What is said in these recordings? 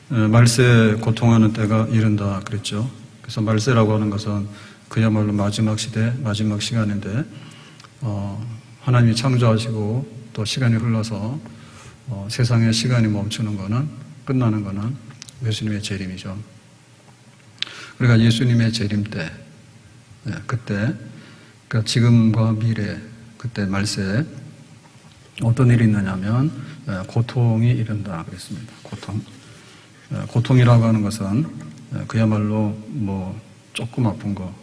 말세 고통하는 때가 이른다 그랬죠. 그래서 말세라고 하는 것은 그야말로 마지막 시대, 마지막 시간인데 하나님이 창조하시고 또 시간이 흘러서 세상의 시간이 멈추는 거는, 끝나는 거는 예수님의 재림이죠. 그러니까 예수님의 재림 때, 그때, 그러니까 지금과 미래, 그때 말세에 어떤 일이 있느냐면 고통이 이른다 그랬습니다. 고통이라고 하는 것은 그야말로 뭐 조금 아픈 거,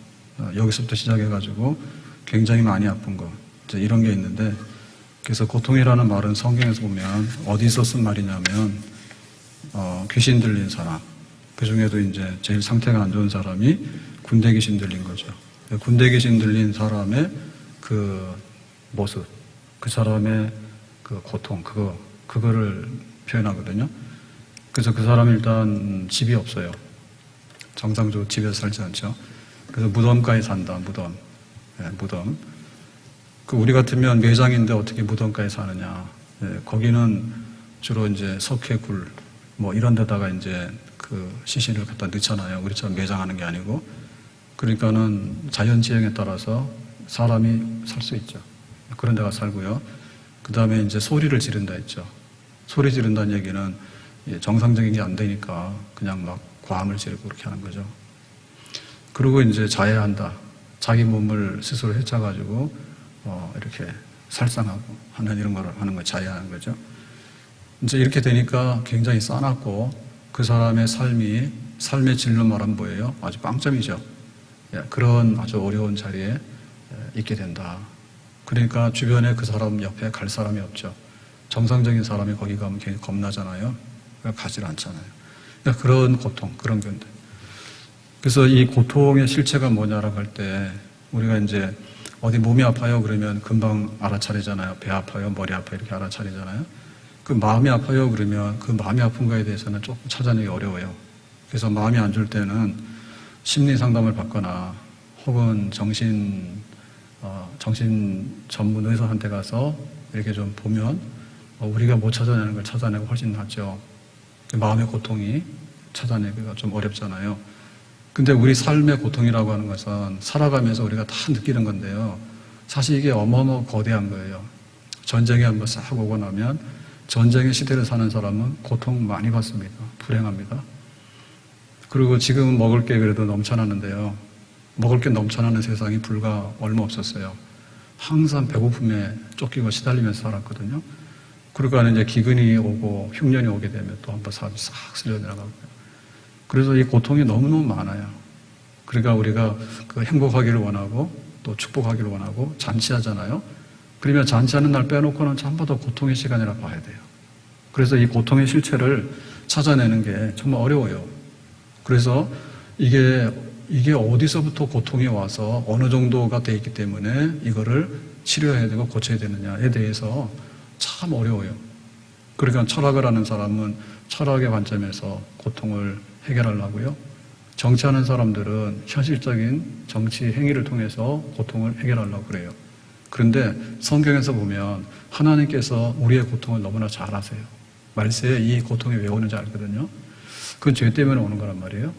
여기서부터 시작해가지고 굉장히 많이 아픈 거, 이런 게 있는데, 그래서 고통이라는 말은 성경에서 보면 어디서 쓴 말이냐면 귀신 들린 사람, 그 중에도 이제 제일 상태가 안 좋은 사람이 군대 귀신 들린 거죠. 군대 귀신 들린 사람의 그 모습, 그 사람의 그 고통, 그거를 표현하거든요. 그래서 그 사람이 일단 집이 없어요. 정상적으로 집에서 살지 않죠. 그래서 무덤가에 산다, 무덤. 무덤. 우리 같으면 매장인데 어떻게 무덤가에 사느냐. 거기는 주로 이제 석회, 굴, 뭐 이런 데다가 이제 그 시신을 갖다 넣잖아요. 우리처럼 매장하는 게 아니고. 그러니까는 자연 지형에 따라서 사람이 살 수 있죠. 그런 데가 살고요. 그 다음에 이제 소리를 지른다 했죠. 소리 지른다는 얘기는 정상적인 게 안 되니까 그냥 막 고함을 지르고 그렇게 하는 거죠. 그리고 이제 자해한다. 자기 몸을 스스로 해쳐가지고 이렇게 살상하고 하는 이런 걸 하는 거 자해하는 거죠. 이제 이렇게 되니까 굉장히 싸납고 그 사람의 삶의 질로 말하면 뭐예요? 아주 빵점이죠. 그런 아주 어려운 자리에 있게 된다. 그러니까 주변에 그 사람 옆에 갈 사람이 없죠. 정상적인 사람이 거기 가면 괜히 겁나잖아요. 가질 않잖아요. 그러니까 그런 고통, 그런 건데. 그래서 이 고통의 실체가 뭐냐라고 할 때 우리가 이제 어디 몸이 아파요 그러면 금방 알아차리잖아요. 배 아파요, 머리 아파요 이렇게 알아차리잖아요. 그 마음이 아파요 그러면 그 마음이 아픈 거에 대해서는 조금 찾아내기 어려워요. 그래서 마음이 안 좋을 때는 심리 상담을 받거나 혹은 정신 전문 의사한테 가서 이렇게 좀 보면 우리가 못 찾아내는 걸 찾아내고 훨씬 낫죠. 마음의 고통이 찾아내기가 좀 어렵잖아요. 근데 우리 삶의 고통이라고 하는 것은 살아가면서 우리가 다 느끼는 건데요. 사실 이게 어마어마 거대한 거예요. 전쟁이 한번 싹 오고 나면 전쟁의 시대를 사는 사람은 고통 많이 받습니다. 불행합니다. 그리고 지금은 먹을 게 그래도 넘쳐나는데요. 먹을 게 넘쳐나는 세상이 불과 얼마 없었어요. 항상 배고픔에 쫓기고 시달리면서 살았거든요. 그러니까 이제 기근이 오고 흉년이 오게 되면 또 한번 사람이 싹 쓸려 내려가고요. 그래서 이 고통이 너무너무 많아요. 그러니까 우리가 그 행복하기를 원하고 또 축복하기를 원하고 잔치하잖아요. 그러면 잔치하는 날 빼놓고는 전부 다 고통의 시간이라 봐야 돼요. 그래서 이 고통의 실체를 찾아내는 게 정말 어려워요. 그래서 이게 어디서부터 고통이 와서 어느 정도가 돼 있기 때문에 이거를 치료해야 되고 고쳐야 되느냐에 대해서 참 어려워요. 그러니까 철학을 하는 사람은 철학의 관점에서 고통을 해결하려고요. 정치하는 사람들은 현실적인 정치 행위를 통해서 고통을 해결하려고 그래요. 그런데 성경에서 보면 하나님께서 우리의 고통을 너무나 잘 아세요. 말세에 이 고통이 왜 오는지 알거든요. 그건 죄 때문에 오는 거란 말이에요.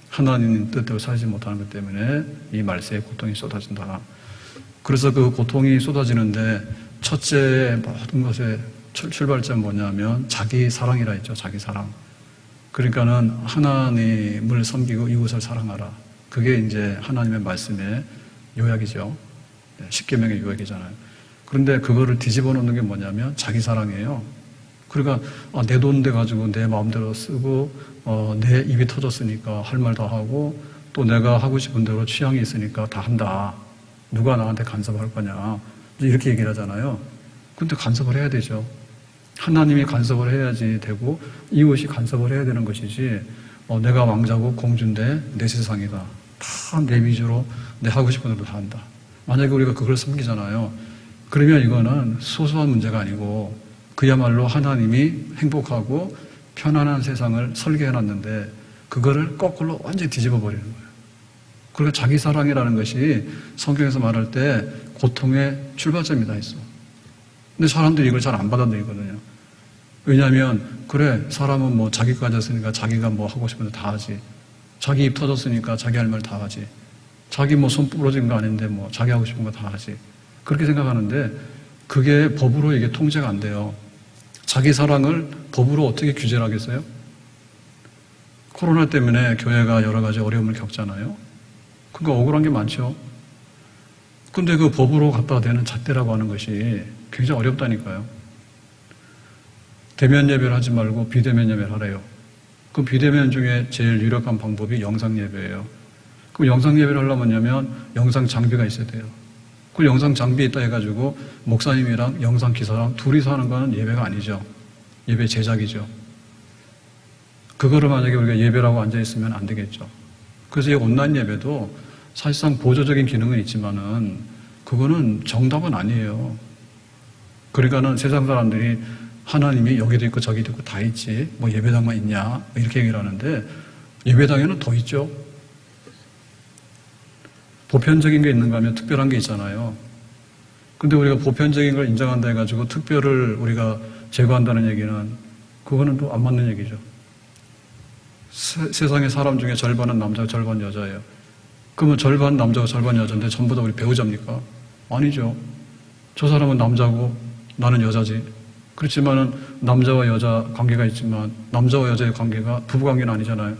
하나님 뜻대로 살지 못하는 것 때문에 이 말세에 고통이 쏟아진다. 그래서 그 고통이 쏟아지는데 첫째 모든 것의 출발점은 뭐냐면 자기 사랑이라 했죠. 자기 사랑. 그러니까는 하나님을 섬기고 이웃을 사랑하라. 그게 이제 하나님의 말씀의 요약이죠. 십계명의 요약이잖아요. 그런데 그거를 뒤집어 놓는 게 뭐냐면 자기 사랑이에요. 그러니까 내 돈 돼 가지고 내 마음대로 쓰고 내 입이 터졌으니까 할 말 다 하고 또 내가 하고 싶은 대로 취향이 있으니까 다 한다. 누가 나한테 간섭할 거냐. 이렇게 얘기를 하잖아요. 근데 간섭을 해야 되죠. 하나님이 간섭을 해야지 되고 이웃이 간섭을 해야 되는 것이지 내가 왕자고 공주인데 내 세상이다. 다 내 위주로 내 하고 싶은 대로 다 한다. 만약에 우리가 그걸 섬기잖아요. 그러면 이거는 소소한 문제가 아니고 그야말로 하나님이 행복하고 편안한 세상을 설계해놨는데 그거를 거꾸로 완전히 뒤집어 버리는 거예요. 그리고 자기 사랑이라는 것이 성경에서 말할 때 고통의 출발점이다 했어. 근데 사람들이 이걸 잘 안 받아들이거든요. 왜냐하면 그래 사람은 뭐 자기 가졌으니까 자기가 뭐 하고 싶은 거 다 하지. 자기 입 터졌으니까 자기 할 말 다 하지. 자기 뭐 손 부러진 거 아닌데 뭐 자기 하고 싶은 거 다 하지. 그렇게 생각하는데 그게 법으로 이게 통제가 안 돼요. 자기 사랑을 법으로 어떻게 규제를 하겠어요? 코로나 때문에 교회가 여러 가지 어려움을 겪잖아요. 그러니까 억울한 게 많죠. 근데 그 법으로 갖다 대는 잣대라고 하는 것이 굉장히 어렵다니까요. 대면 예배를 하지 말고 비대면 예배를 하래요. 그 비대면 중에 제일 유력한 방법이 영상 예배예요. 그 영상 예배를 하려면 영상 장비가 있어야 돼요. 그 영상 장비 있다 해가지고 목사님이랑 영상 기사랑 둘이서 하는 거는 예배가 아니죠. 예배 제작이죠. 그거를 만약에 우리가 예배라고 앉아있으면 안 되겠죠. 그래서 이 온라인 예배도 사실상 보조적인 기능은 있지만은 그거는 정답은 아니에요. 그러니까는 세상 사람들이 하나님이 여기도 있고 저기도 있고 다 있지 뭐 예배당만 있냐 이렇게 얘기를 하는데 예배당에는 더 있죠. 보편적인 게 있는가 하면 특별한 게 있잖아요. 근데 우리가 보편적인 걸 인정한다 해가지고 특별을 우리가 제거한다는 얘기는 그거는 또 안 맞는 얘기죠. 세상의 사람 중에 절반은 남자고 절반 여자예요. 그러면 절반 남자고 절반 여자인데 전부 다 우리 배우자입니까? 아니죠. 저 사람은 남자고 나는 여자지. 그렇지만은 남자와 여자 관계가 있지만 남자와 여자의 관계가 부부관계는 아니잖아요.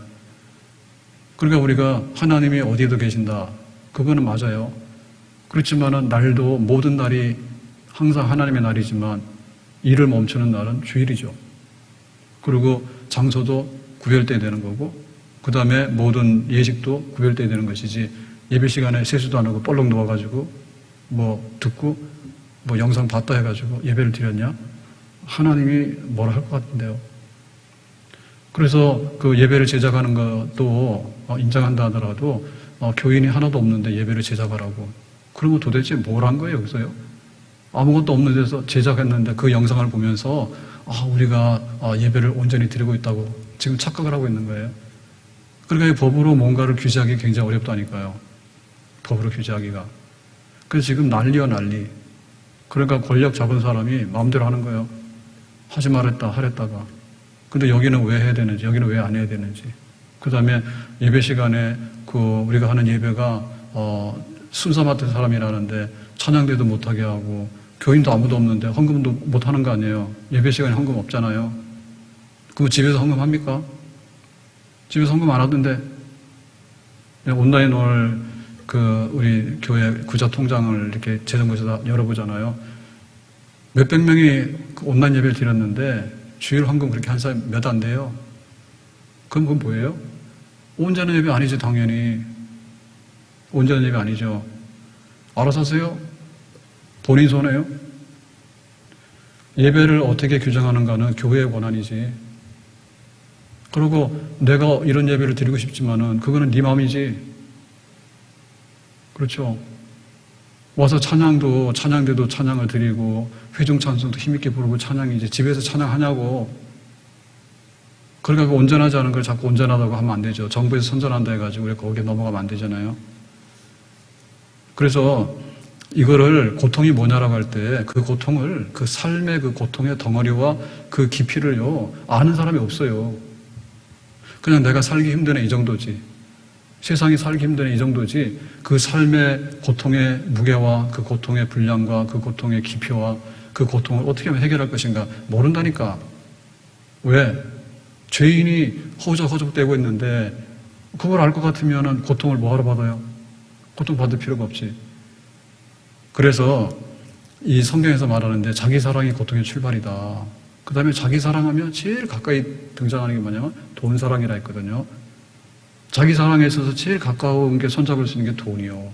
그러니까 우리가 하나님이 어디에도 계신다. 그거는 맞아요. 그렇지만은 날도 모든 날이 항상 하나님의 날이지만 일을 멈추는 날은 주일이죠. 그리고 장소도 구별돼야 되는 거고 그 다음에 모든 예식도 구별돼야 되는 것이지 예배 시간에 세수도 안 하고 뻘렁 누워가지고 뭐 듣고 뭐 영상 봤다 해가지고 예배를 드렸냐? 하나님이 뭐라 할 것 같은데요. 그래서 그 예배를 제작하는 것도 인정한다 하더라도 교인이 하나도 없는데 예배를 제작하라고. 그러면 도대체 뭘 한 거예요, 여기서요? 아무것도 없는 데서 제작했는데 그 영상을 보면서 우리가 예배를 온전히 드리고 있다고 지금 착각을 하고 있는 거예요. 그러니까 이 법으로 뭔가를 규제하기 굉장히 어렵다니까요. 법으로 규제하기가. 그래서 지금 난리야 난리. 그러니까 권력 잡은 사람이 마음대로 하는 거예요. 하지 말았다 하랬다가. 근데 여기는 왜 해야 되는지, 여기는 왜 안 해야 되는지. 그 다음에 예배 시간에 우리가 하는 예배가 순서 맡은 사람이라는데 찬양대도 못하게 하고 교인도 아무도 없는데 헌금도 못하는 거 아니에요. 예배 시간에 헌금 없잖아요. 그럼 집에서 헌금합니까? 집에서 헌금 안 하던데. 온라인 오늘 우리 교회 구자 통장을 이렇게 재정부에서 열어보잖아요. 몇백 명이 온라인 예배를 드렸는데 주일 헌금 그렇게 한 사람이 몇 안 돼요. 그건 뭐예요? 온전한 예배 아니죠, 당연히. 온전한 예배 아니죠. 알아서 하세요. 본인 손해요. 예배를 어떻게 규정하는가는 교회의 권한이지. 그리고 내가 이런 예배를 드리고 싶지만은 그거는 네 마음이지. 그렇죠. 와서 찬양대도 찬양을 드리고 회중 찬송도 힘있게 부르고 찬양이지. 집에서 찬양하냐고. 그러니까 온전하지 않은 걸 자꾸 온전하다고 하면 안 되죠. 정부에서 선전한다 해가지고 우리가 거기에 넘어가면 안 되잖아요. 그래서 이거를 고통이 뭐냐라고 할 때 그 고통을 그 삶의 그 고통의 덩어리와 그 깊이를요 아는 사람이 없어요. 그냥 내가 살기 힘드네 이 정도지. 세상이 살기 힘드네 이 정도지. 그 삶의 고통의 무게와 그 고통의 분량과 그 고통의 깊이와 그 고통을 어떻게 하면 해결할 것인가 모른다니까. 왜? 죄인이 허우적허우적대고 있는데 그걸 알 것 같으면 고통을 뭐하러 받아요? 고통 받을 필요가 없지. 그래서 이 성경에서 말하는데 자기 사랑이 고통의 출발이다. 그 다음에 자기 사랑하면 제일 가까이 등장하는 게 뭐냐면 돈 사랑이라 했거든요. 자기 사랑에 있어서 제일 가까운 게 손잡을 수 있는 게 돈이요.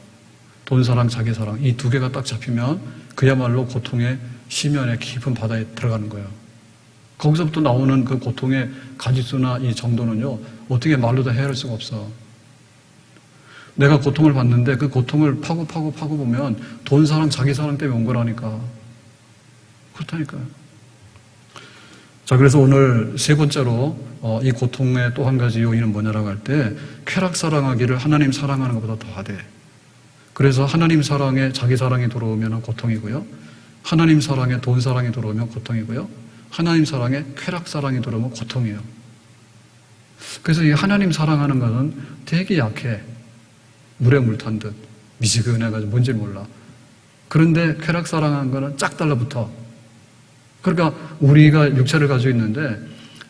돈 사랑, 자기 사랑 이 두 개가 딱 잡히면 그야말로 고통의 심연의 깊은 바다에 들어가는 거예요. 거기서부터 나오는 그 고통의 가지수나 이 정도는요 어떻게 말로 다 헤아릴 수가 없어. 내가 고통을 받는데 그 고통을 파고 보면 돈 사랑, 자기 사랑 때문에 온 거라니까. 그렇다니까요. 자, 그래서 오늘 세 번째로 이 고통의 또 한 가지 요인은 뭐냐라고 할 때 쾌락 사랑하기를 하나님 사랑하는 것보다 더하대. 그래서 하나님 사랑에 자기 사랑이 들어오면 고통이고요. 하나님 사랑에 돈 사랑이 들어오면 고통이고요. 하나님 사랑에 쾌락 사랑이 들어오면 고통이에요. 그래서 이 하나님 사랑하는 것은 되게 약해. 물에 물 탄 듯 미지근해가지고 뭔지 몰라. 그런데 쾌락 사랑하는 거는 쫙 달라붙어. 그러니까 우리가 육체를 가지고 있는데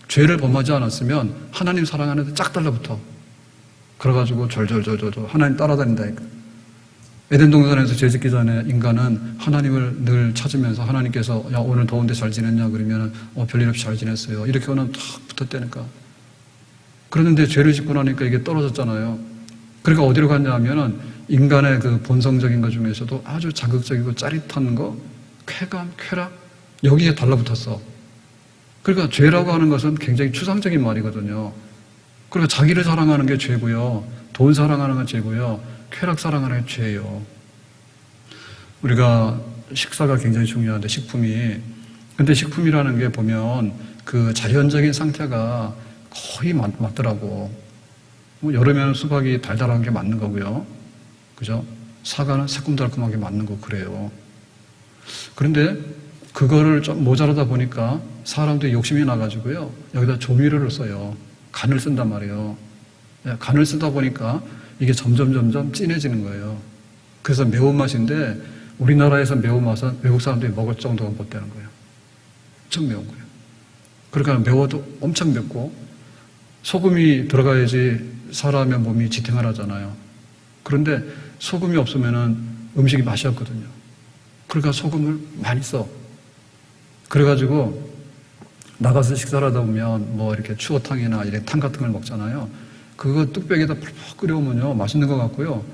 죄를 범하지 않았으면 하나님 사랑하는데 쫙 달라붙어. 그래가지고 졸졸졸졸 하나님 따라다닌다니까. 에덴 동산에서 죄 짓기 전에 인간은 하나님을 늘 찾으면서 하나님께서 야 오늘 더운데 잘 지냈냐 그러면 별일 없이 잘 지냈어요. 이렇게 하면 탁 붙었다니까. 그런데 죄를 짓고 나니까 이게 떨어졌잖아요. 그러니까 어디로 갔냐 하면은 인간의 그 본성적인 것 중에서도 아주 자극적이고 짜릿한 거, 쾌감, 쾌락 여기에 달라붙었어. 그러니까 죄라고 하는 것은 굉장히 추상적인 말이거든요. 그러니까 자기를 사랑하는 게 죄고요. 돈 사랑하는 건 죄고요. 쾌락 사랑하는 게 죄예요. 우리가 식사가 굉장히 중요한데 근데 식품이라는 게 보면 그 자연적인 상태가 거의 맞더라고. 여름에는 수박이 달달한 게 맞는 거고요. 그죠? 사과는 새콤달콤하게 맞는 거 그래요. 그런데 그거를 좀 모자라다 보니까 사람들이 욕심이 나가지고요. 여기다 조미료를 써요. 간을 쓴단 말이에요. 간을 쓰다 보니까 이게 점점 진해지는 거예요. 그래서 매운맛인데 우리나라에서 매운맛은 외국 사람들이 먹을 정도가 못 되는 거예요. 엄청 매운 거예요. 그러니까 매워도 엄청 맵고 소금이 들어가야지 사람의 몸이 지탱을 하잖아요. 그런데 소금이 없으면은 음식이 맛이 없거든요. 그러니까 소금을 많이 써. 그래가지고 나가서 식사를 하다 보면 뭐 이렇게 추어탕이나 이렇게 탕 같은 걸 먹잖아요. 그거 뚝배기에다 펄펄 끓여오면요. 맛있는 것 같고요.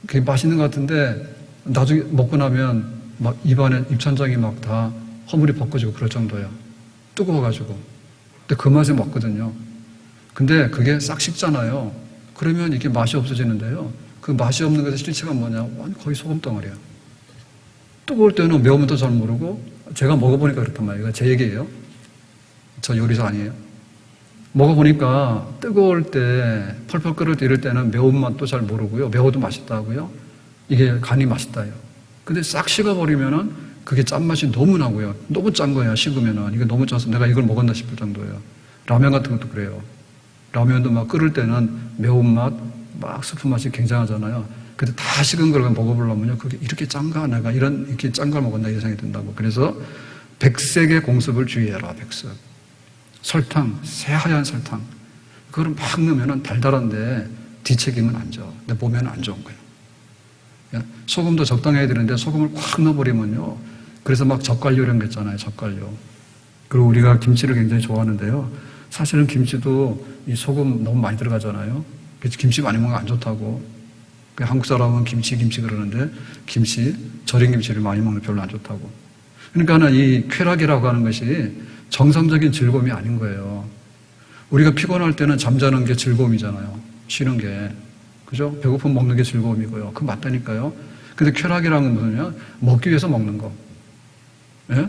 그게 맛있는 것 같은데 나중에 먹고 나면 막 입안에 입천장이 막 다 허물이 벗겨지고 그럴 정도예요. 뜨거워가지고. 근데 그 맛에 먹거든요. 근데 그게 싹 식잖아요. 그러면 이게 맛이 없어지는데요. 그 맛이 없는 것의 실체가 뭐냐? 거의 소금 덩어리야. 뜨거울 때는 매우면 더 잘 모르고 제가 먹어보니까 그렇단 말이에요. 제 얘기예요. 저 요리사 아니에요. 먹어보니까 뜨거울 때 펄펄 끓을 때 이럴 때는 매운맛도 잘 모르고요. 매워도 맛있다고요. 이게 간이 맛있다요. 근데 싹 식어버리면은 그게 짠맛이 너무 나고요. 너무 짠 거야, 식으면은. 이거 너무 짜서 내가 이걸 먹었나 싶을 정도예요. 라면 같은 것도 그래요. 라면도 막 끓을 때는 매운맛, 막 스프 맛이 굉장하잖아요. 근데 다 식은 걸 먹어보려면요. 그게 이렇게 짠가? 내가 이렇게 짠 걸 먹었나? 이 생각이 든다고. 그래서 백색의 공습을 주의해라, 백색. 설탕, 새하얀 설탕. 그걸 막 넣으면 달달한데 뒤책임은 안 져. 내 몸에는 안 좋은 거예요. 소금도 적당히 해야 되는데 소금을 꽉 넣어버리면요. 그래서 막 젓갈류 이런 거 있잖아요. 젓갈류. 그리고 우리가 김치를 굉장히 좋아하는데요. 사실은 김치도 이 소금 너무 많이 들어가잖아요. 그래서 김치 많이 먹으면 안 좋다고. 한국 사람은 김치 그러는데 절인 김치를 많이 먹는 별로 안 좋다고. 그러니까 이 쾌락이라고 하는 것이 정상적인 즐거움이 아닌 거예요. 우리가 피곤할 때는 잠자는 게 즐거움이잖아요. 쉬는 게. 그죠? 배고프면 먹는 게 즐거움이고요. 그거 맞다니까요. 근데 쾌락이라는 건 뭐냐? 먹기 위해서 먹는 거. 예?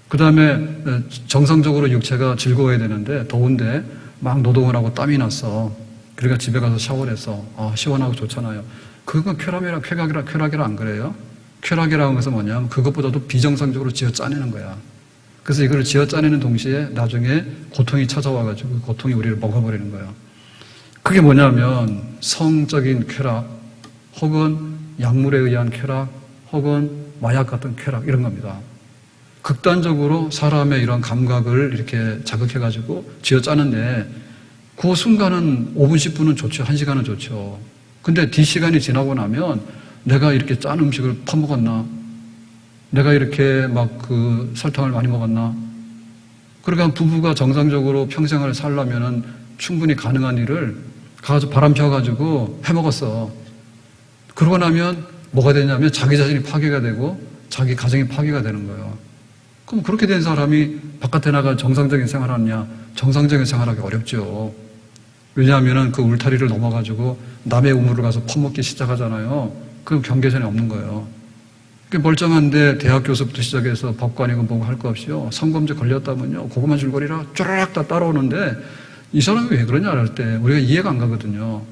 그 다음에 정상적으로 육체가 즐거워야 되는데 더운데 막 노동을 하고 땀이 났어. 그러니까 집에 가서 샤워를 했어. 시원하고 좋잖아요. 그건 쾌락이라 안 그래요? 쾌락이라는 것은 뭐냐면 그것보다도 비정상적으로 지어 짜내는 거야. 그래서 이걸 지어 짜내는 동시에 나중에 고통이 찾아와가지고 고통이 우리를 먹어버리는 거예요. 그게 뭐냐면 성적인 쾌락 혹은 약물에 의한 쾌락 혹은 마약 같은 쾌락 이런 겁니다. 극단적으로 사람의 이런 감각을 이렇게 자극해가지고 쥐어짜는데 그 순간은 5분, 10분은 좋죠. 1시간은 좋죠. 근데 뒷시간이 지나고 나면 내가 이렇게 짠 음식을 퍼먹었나? 내가 이렇게 막 그 설탕을 많이 먹었나? 그러니까 부부가 정상적으로 평생을 살려면은 충분히 가능한 일을 가서 바람 펴가지고 해먹었어. 그러고 나면 뭐가 되냐면 자기 자신이 파괴가 되고 자기 가정이 파괴가 되는 거예요. 그럼 그렇게 된 사람이 바깥에 나가 정상적인 생활을 하느냐? 정상적인 생활하기 어렵죠. 왜냐하면 그 울타리를 넘어가지고 남의 우물을 가서 퍼먹기 시작하잖아요. 그럼 경계선이 없는 거예요. 멀쩡한데 대학 교수부터 시작해서 법관이고 뭐고 할 거 없이요. 성범죄 걸렸다면요. 고구마 줄거리라 쭈르륵 다 따라오는데 이 사람이 왜 그러냐 할 때 우리가 이해가 안 가거든요.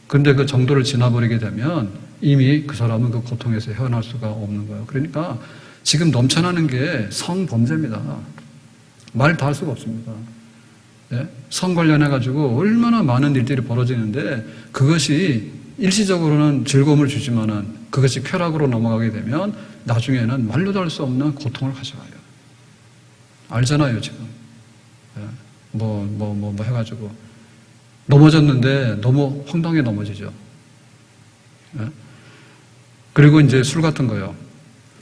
근데 그 정도를 지나버리게 되면 이미 그 사람은 그 고통에서 헤어날 수가 없는 거예요. 그러니까 지금 넘쳐나는 게 성범죄입니다. 말 다 할 수가 없습니다. 예? 성 관련해가지고 얼마나 많은 일들이 벌어지는데 그것이 일시적으로는 즐거움을 주지만은 그것이 쾌락으로 넘어가게 되면 나중에는 말로도 할 수 없는 고통을 가져와요. 알잖아요, 지금. 예? 뭐 해가지고. 넘어졌는데 너무 황당하게 넘어지죠. 예? 그리고 이제 술 같은 거요.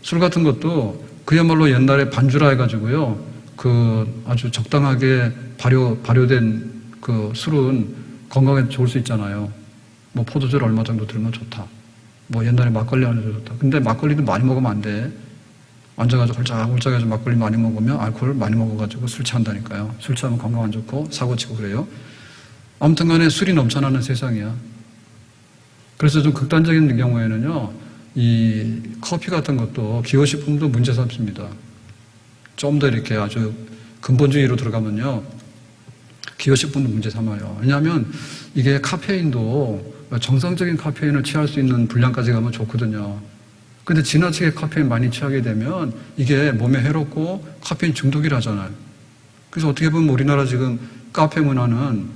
술 같은 것도 그야말로 옛날에 반주라 해가지고요. 그 아주 적당하게 발효된 그 술은 건강에 좋을 수 있잖아요. 뭐 포도주를 얼마 정도 들면 좋다. 뭐 옛날에 막걸리 하는 게 좋다. 근데 막걸리도 많이 먹으면 안 돼. 앉아가지고 홀짝홀짝해서 막걸리 많이 먹으면 알코올 많이 먹어가지고 술 취한다니까요. 술 취하면 건강 안 좋고 사고치고 그래요. 아무튼 간에 술이 넘쳐나는 세상이야. 그래서 좀 극단적인 경우에는요, 이 커피 같은 것도 기호식품도 문제 삼습니다. 좀 더 이렇게 아주 근본주의로 들어가면요, 기호식품도 문제 삼아요. 왜냐하면 이게 카페인도 정상적인 카페인을 취할 수 있는 분량까지 가면 좋거든요. 근데 지나치게 카페인 많이 취하게 되면 이게 몸에 해롭고 카페인 중독이라잖아요. 그래서 어떻게 보면 우리나라 지금 카페 문화는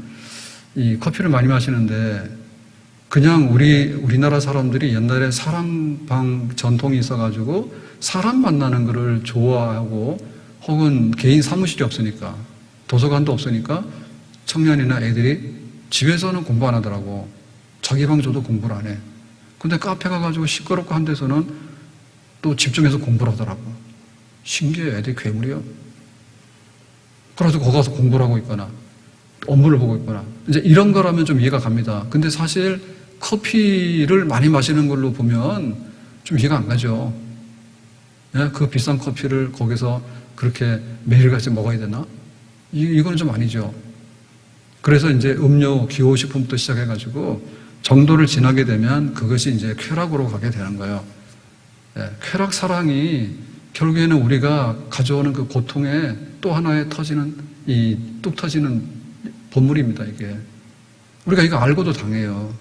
이 커피를 많이 마시는데 그냥 우리나라 사람들이 옛날에 사랑방 전통이 있어가지고 사람 만나는 거를 좋아하고 혹은 개인 사무실이 없으니까 도서관도 없으니까 청년이나 애들이 집에서는 공부 안 하더라고. 자기 방 줘도 공부를 안 해. 근데 카페 가가지고 시끄럽고 한 데서는 또 집중해서 공부를 하더라고. 신기해. 애들이 괴물이요. 그래서 거기 가서 공부를 하고 있거나 업무를 보고 있거나 이제 이런 거라면 좀 이해가 갑니다. 근데 사실 커피를 많이 마시는 걸로 보면 좀 이해가 안 가죠. 예? 그 비싼 커피를 거기서 그렇게 매일같이 먹어야 되나? 이거는 좀 아니죠. 그래서 이제 음료, 기호식품부터 시작해가지고 정도를 지나게 되면 그것이 이제 쾌락으로 가게 되는 거예요. 예, 쾌락 사랑이 결국에는 우리가 가져오는 그 고통에 또 하나의 뚝 터지는 본물입니다, 이게. 우리가 이거 알고도 당해요.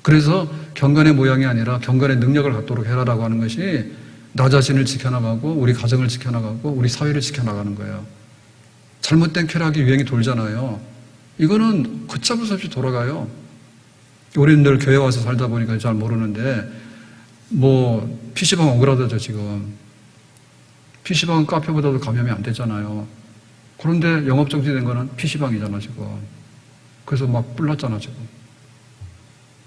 그래서 경건의 모양이 아니라 경건의 능력을 갖도록 해라라고 하는 것이 나 자신을 지켜나가고 우리 가정을 지켜나가고 우리 사회를 지켜나가는 거예요. 잘못된 쾌락이 유행이 돌잖아요. 이거는 걷잡을 수 없이 돌아가요. 우리는 늘 교회 와서 살다 보니까 잘 모르는데 뭐 PC방 억울하다죠 지금. PC방은 카페보다도 감염이 안 되잖아요. 그런데 영업 정지된 거는 PC방이잖아 지금. 그래서 막 뿔났잖아 지금.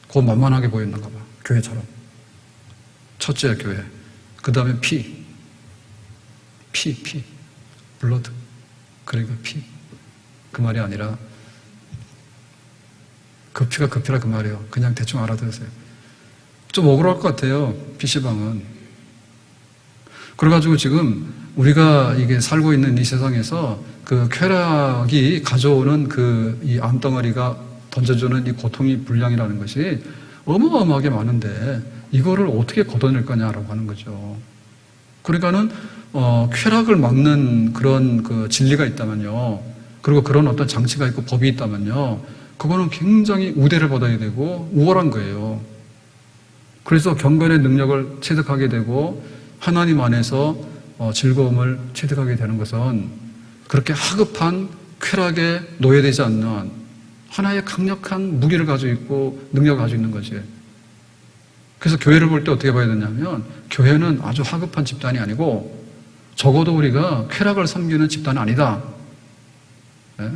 그거 만만하게 보였는가 봐. 교회처럼. 첫째 교회. 그 다음에 피. 블러드. 그러니까 피. 그 말이 아니라 그 피가 그 피라 그 말이에요. 그냥 대충 알아들으세요. 좀 억울할 것 같아요. PC방은. 그래가지고 지금 우리가 이게 살고 있는 이 세상에서 그 쾌락이 가져오는 이 암덩어리가 던져주는 이 고통이 분량이라는 것이 어마어마하게 많은데 이거를 어떻게 걷어낼 거냐라고 하는 거죠. 그러니까는 쾌락을 막는 그런 그 진리가 있다면요. 그리고 그런 어떤 장치가 있고 법이 있다면요. 그거는 굉장히 우대를 받아야 되고 우월한 거예요. 그래서 경건의 능력을 체득하게 되고 하나님 안에서 즐거움을 체득하게 되는 것은 그렇게 하급한 쾌락에 노예되지 않는 하나의 강력한 무기를 가지고 있고 능력을 가지고 있는 거지. 그래서 교회를 볼 때 어떻게 봐야 되냐면 교회는 아주 하급한 집단이 아니고 적어도 우리가 쾌락을 섬기는 집단은 아니다. 네?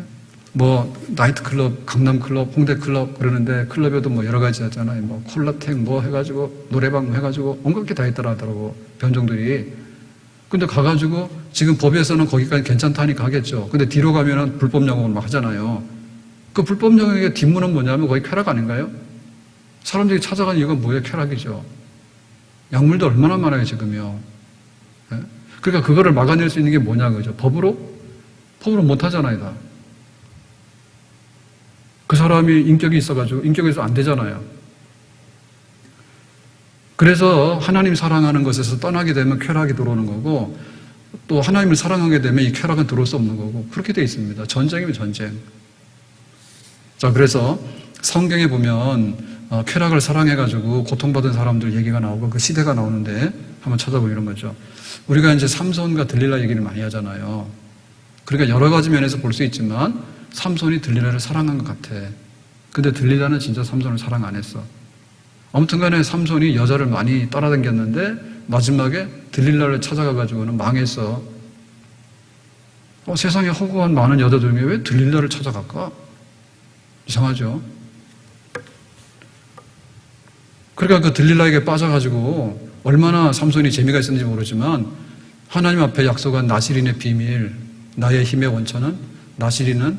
뭐 나이트클럽, 강남클럽, 홍대클럽 그러는데 클럽에도 뭐 여러 가지 하잖아요. 뭐 콜라텍 뭐 해가지고 노래방 해가지고 온갖 게 다 있더라 하더라고 변종들이. 근데 가가지고 지금 법에서는 거기까지 괜찮다니까 하겠죠. 근데 뒤로 가면은 불법 영업을 막 하잖아요. 그 불법 영역의 뒷문은 뭐냐면 거기 쾌락 아닌가요? 사람들이 찾아가는 이유가 뭐예요? 쾌락이죠. 약물도 얼마나 많아요, 지금요. 네? 그러니까 그거를 막아낼 수 있는 게 뭐냐, 그죠? 법으로 못 하잖아요, 다. 그 사람이 인격이 있어가지고, 인격에서 안 되잖아요. 그래서 하나님 사랑하는 것에서 떠나게 되면 쾌락이 들어오는 거고, 또 하나님을 사랑하게 되면 이 쾌락은 들어올 수 없는 거고, 그렇게 되어 있습니다. 전쟁이면 전쟁. 자, 그래서 성경에 보면 쾌락을 사랑해가지고 고통받은 사람들 얘기가 나오고 그 시대가 나오는데 한번 찾아보면 이런 거죠. 우리가 이제 삼손과 들릴라 얘기를 많이 하잖아요. 그러니까 여러 가지 면에서 볼 수 있지만 삼손이 들릴라를 사랑한 것 같아. 근데 들릴라는 진짜 삼손을 사랑 안 했어. 아무튼 간에 삼손이 여자를 많이 따라다녔는데 마지막에 들릴라를 찾아가가지고는 망했어. 세상에 허구한 많은 여자들 중에 왜 들릴라를 찾아갈까? 이상하죠? 그러니까 그 들릴라에게 빠져가지고 얼마나 삼손이 재미가 있었는지 모르지만 하나님 앞에 약속한 나시린의 비밀, 나의 힘의 원천은 나시린은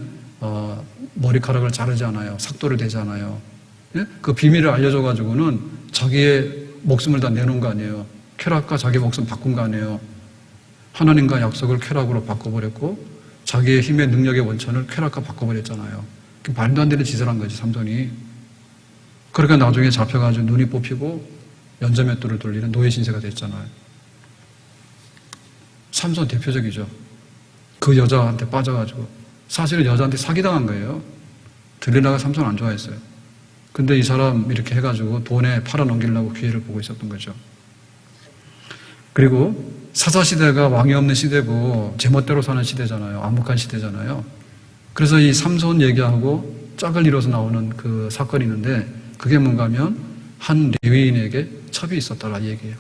머리카락을 자르지 않아요. 삭도를 대지 않아요. 예? 그 비밀을 알려줘가지고는 자기의 목숨을 다 내놓은 거 아니에요. 쾌락과 자기 목숨 바꾼 거 아니에요. 하나님과 약속을 쾌락으로 바꿔버렸고 자기의 힘의 능력의 원천을 쾌락과 바꿔버렸잖아요. 말도 안 되는 짓을 한 거지, 삼손이. 그러니까 나중에 잡혀가지고 눈이 뽑히고 연자맷돌을 돌리는 노예 신세가 됐잖아요. 삼손 대표적이죠. 그 여자한테 빠져가지고 사실은 여자한테 사기당한 거예요. 들릴라가 삼손 안 좋아했어요. 근데 이 사람 이렇게 해가지고 돈에 팔아넘기려고 기회를 보고 있었던 거죠. 그리고 사사시대가 왕이 없는 시대고 제멋대로 사는 시대잖아요. 암묵한 시대잖아요. 그래서 이 삼손 얘기하고 짝을 이뤄서 나오는 그 사건이 있는데 그게 뭔가 하면 한 레위인에게 첩이 있었다라 얘기해요.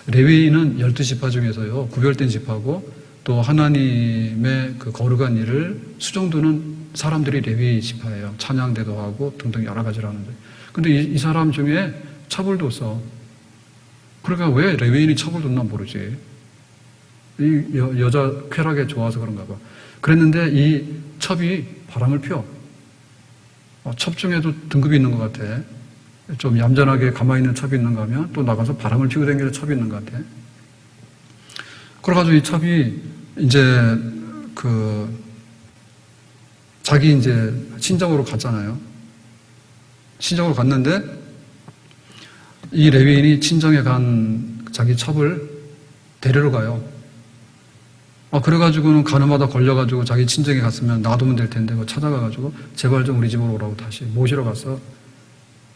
레위인은 12지파 중에서요, 구별된 지파고 또 하나님의 그 거룩한 일을 수종두는 사람들이 레위 지파예요. 찬양대도 하고 등등 여러 가지를 하는데. 근데 이 사람 중에 첩을 뒀어. 그러니까 왜 레위인이 첩을 뒀나 모르지. 이 여자 쾌락에 좋아서 그런가 봐. 그랬는데 이 첩이 바람을 피워. 첩 중에도 등급이 있는 것 같아. 좀 얌전하게 가만히 있는 첩이 있는가 하면 또 나가서 바람을 피우고 다니는 첩이 있는 것 같아. 그래가지고 이 첩이 이제 자기 이제 친정으로 갔잖아요. 친정으로 갔는데 이 레위인이 친정에 간 자기 첩을 데리러 가요. 그래가지고는 가늠하다 걸려가지고 자기 친정에 갔으면 놔두면 될 텐데 찾아가가지고 제발 좀 우리 집으로 오라고 다시 모시러 갔어.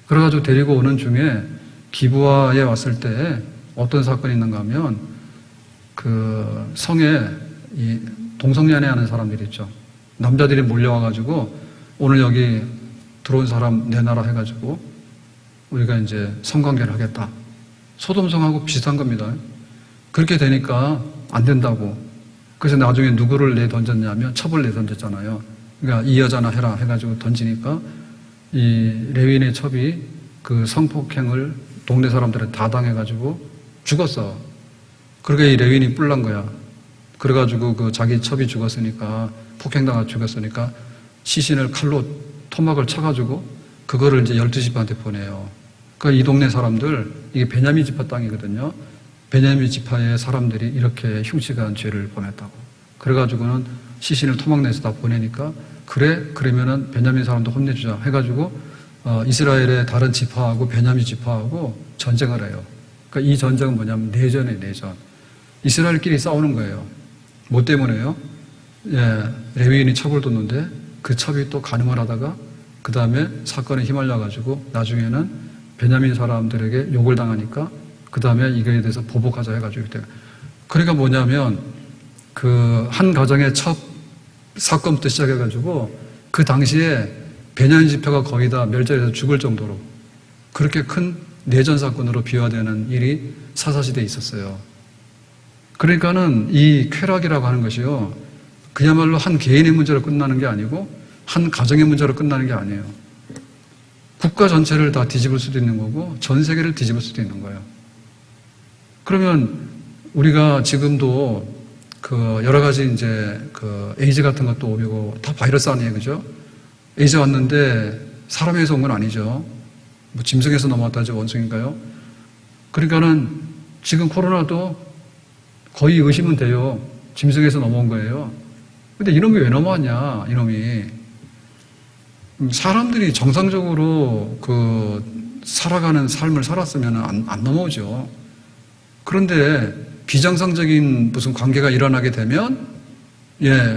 그래가지고 데리고 오는 중에 기브아에 왔을 때 어떤 사건이 있는가 하면 그 성에 이 동성연애하는 사람들이 있죠. 남자들이 몰려와가지고 오늘 여기 들어온 사람 내놔라 해가지고 우리가 이제 성관계를 하겠다. 소돔성하고 비슷한 겁니다. 그렇게 되니까 안 된다고. 그래서 나중에 누구를 내던졌냐면 첩을 내던졌잖아요. 그러니까 이 여자나 해라 해가지고 던지니까 이 레위인의 첩이 그 성폭행을 동네 사람들한테 다 당해가지고 죽었어. 그러니까 이 레위인이 뿔난 거야. 그래가지고 그 자기 첩이 죽었으니까 폭행당하고 죽었으니까 시신을 칼로 토막을 쳐가지고 그거를 이제 12지파한테 보내요. 그러니까 이 동네 사람들, 이게 베냐민 지파 땅이거든요. 베냐민 지파의 사람들이 이렇게 흉측한 죄를 범했다고. 그래가지고는 시신을 토막내서 다 보내니까 그러면은 베냐민 사람도 혼내주자 해가지고 이스라엘의 다른 지파하고 베냐민 지파하고 전쟁을 해요. 그러니까 이 전쟁은 뭐냐면 내전이에요, 내전. 이스라엘끼리 싸우는 거예요. 뭐 때문에요? 레위인이 첩을 뒀는데 그 첩이 또 간음을 하다가 그 다음에 사건에 휘말려가지고 나중에는 베냐민 사람들에게 욕을 당하니까 그 다음에 이거에 대해서 보복하자 해가지고 그러니까 뭐냐면 그 한 가정의 첩 사건부터 시작해가지고 그 당시에 베냐민 지파가 거의 다 멸절해서 죽을 정도로 그렇게 큰 내전 사건으로 비화되는 일이 사사시대에 있었어요. 그러니까는 이 쾌락이라고 하는 것이요, 그야말로 한 개인의 문제로 끝나는 게 아니고 한 가정의 문제로 끝나는 게 아니에요. 국가 전체를 다 뒤집을 수도 있는 거고 전 세계를 뒤집을 수도 있는 거예요. 그러면 우리가 지금도 그 여러 가지 이제 그 에이즈 같은 것도 오고 다 바이러스 아니에요, 그죠? 에이즈 왔는데 사람에서 온 건 아니죠. 뭐 짐승에서 넘어왔다지 원숭인가요? 그러니까는 지금 코로나도 거의 의심은 돼요. 짐승에서 넘어온 거예요. 근데 이놈이 왜 넘어왔냐, 이놈이. 사람들이 정상적으로 그 살아가는 삶을 살았으면 안 넘어오죠. 그런데 비정상적인 무슨 관계가 일어나게 되면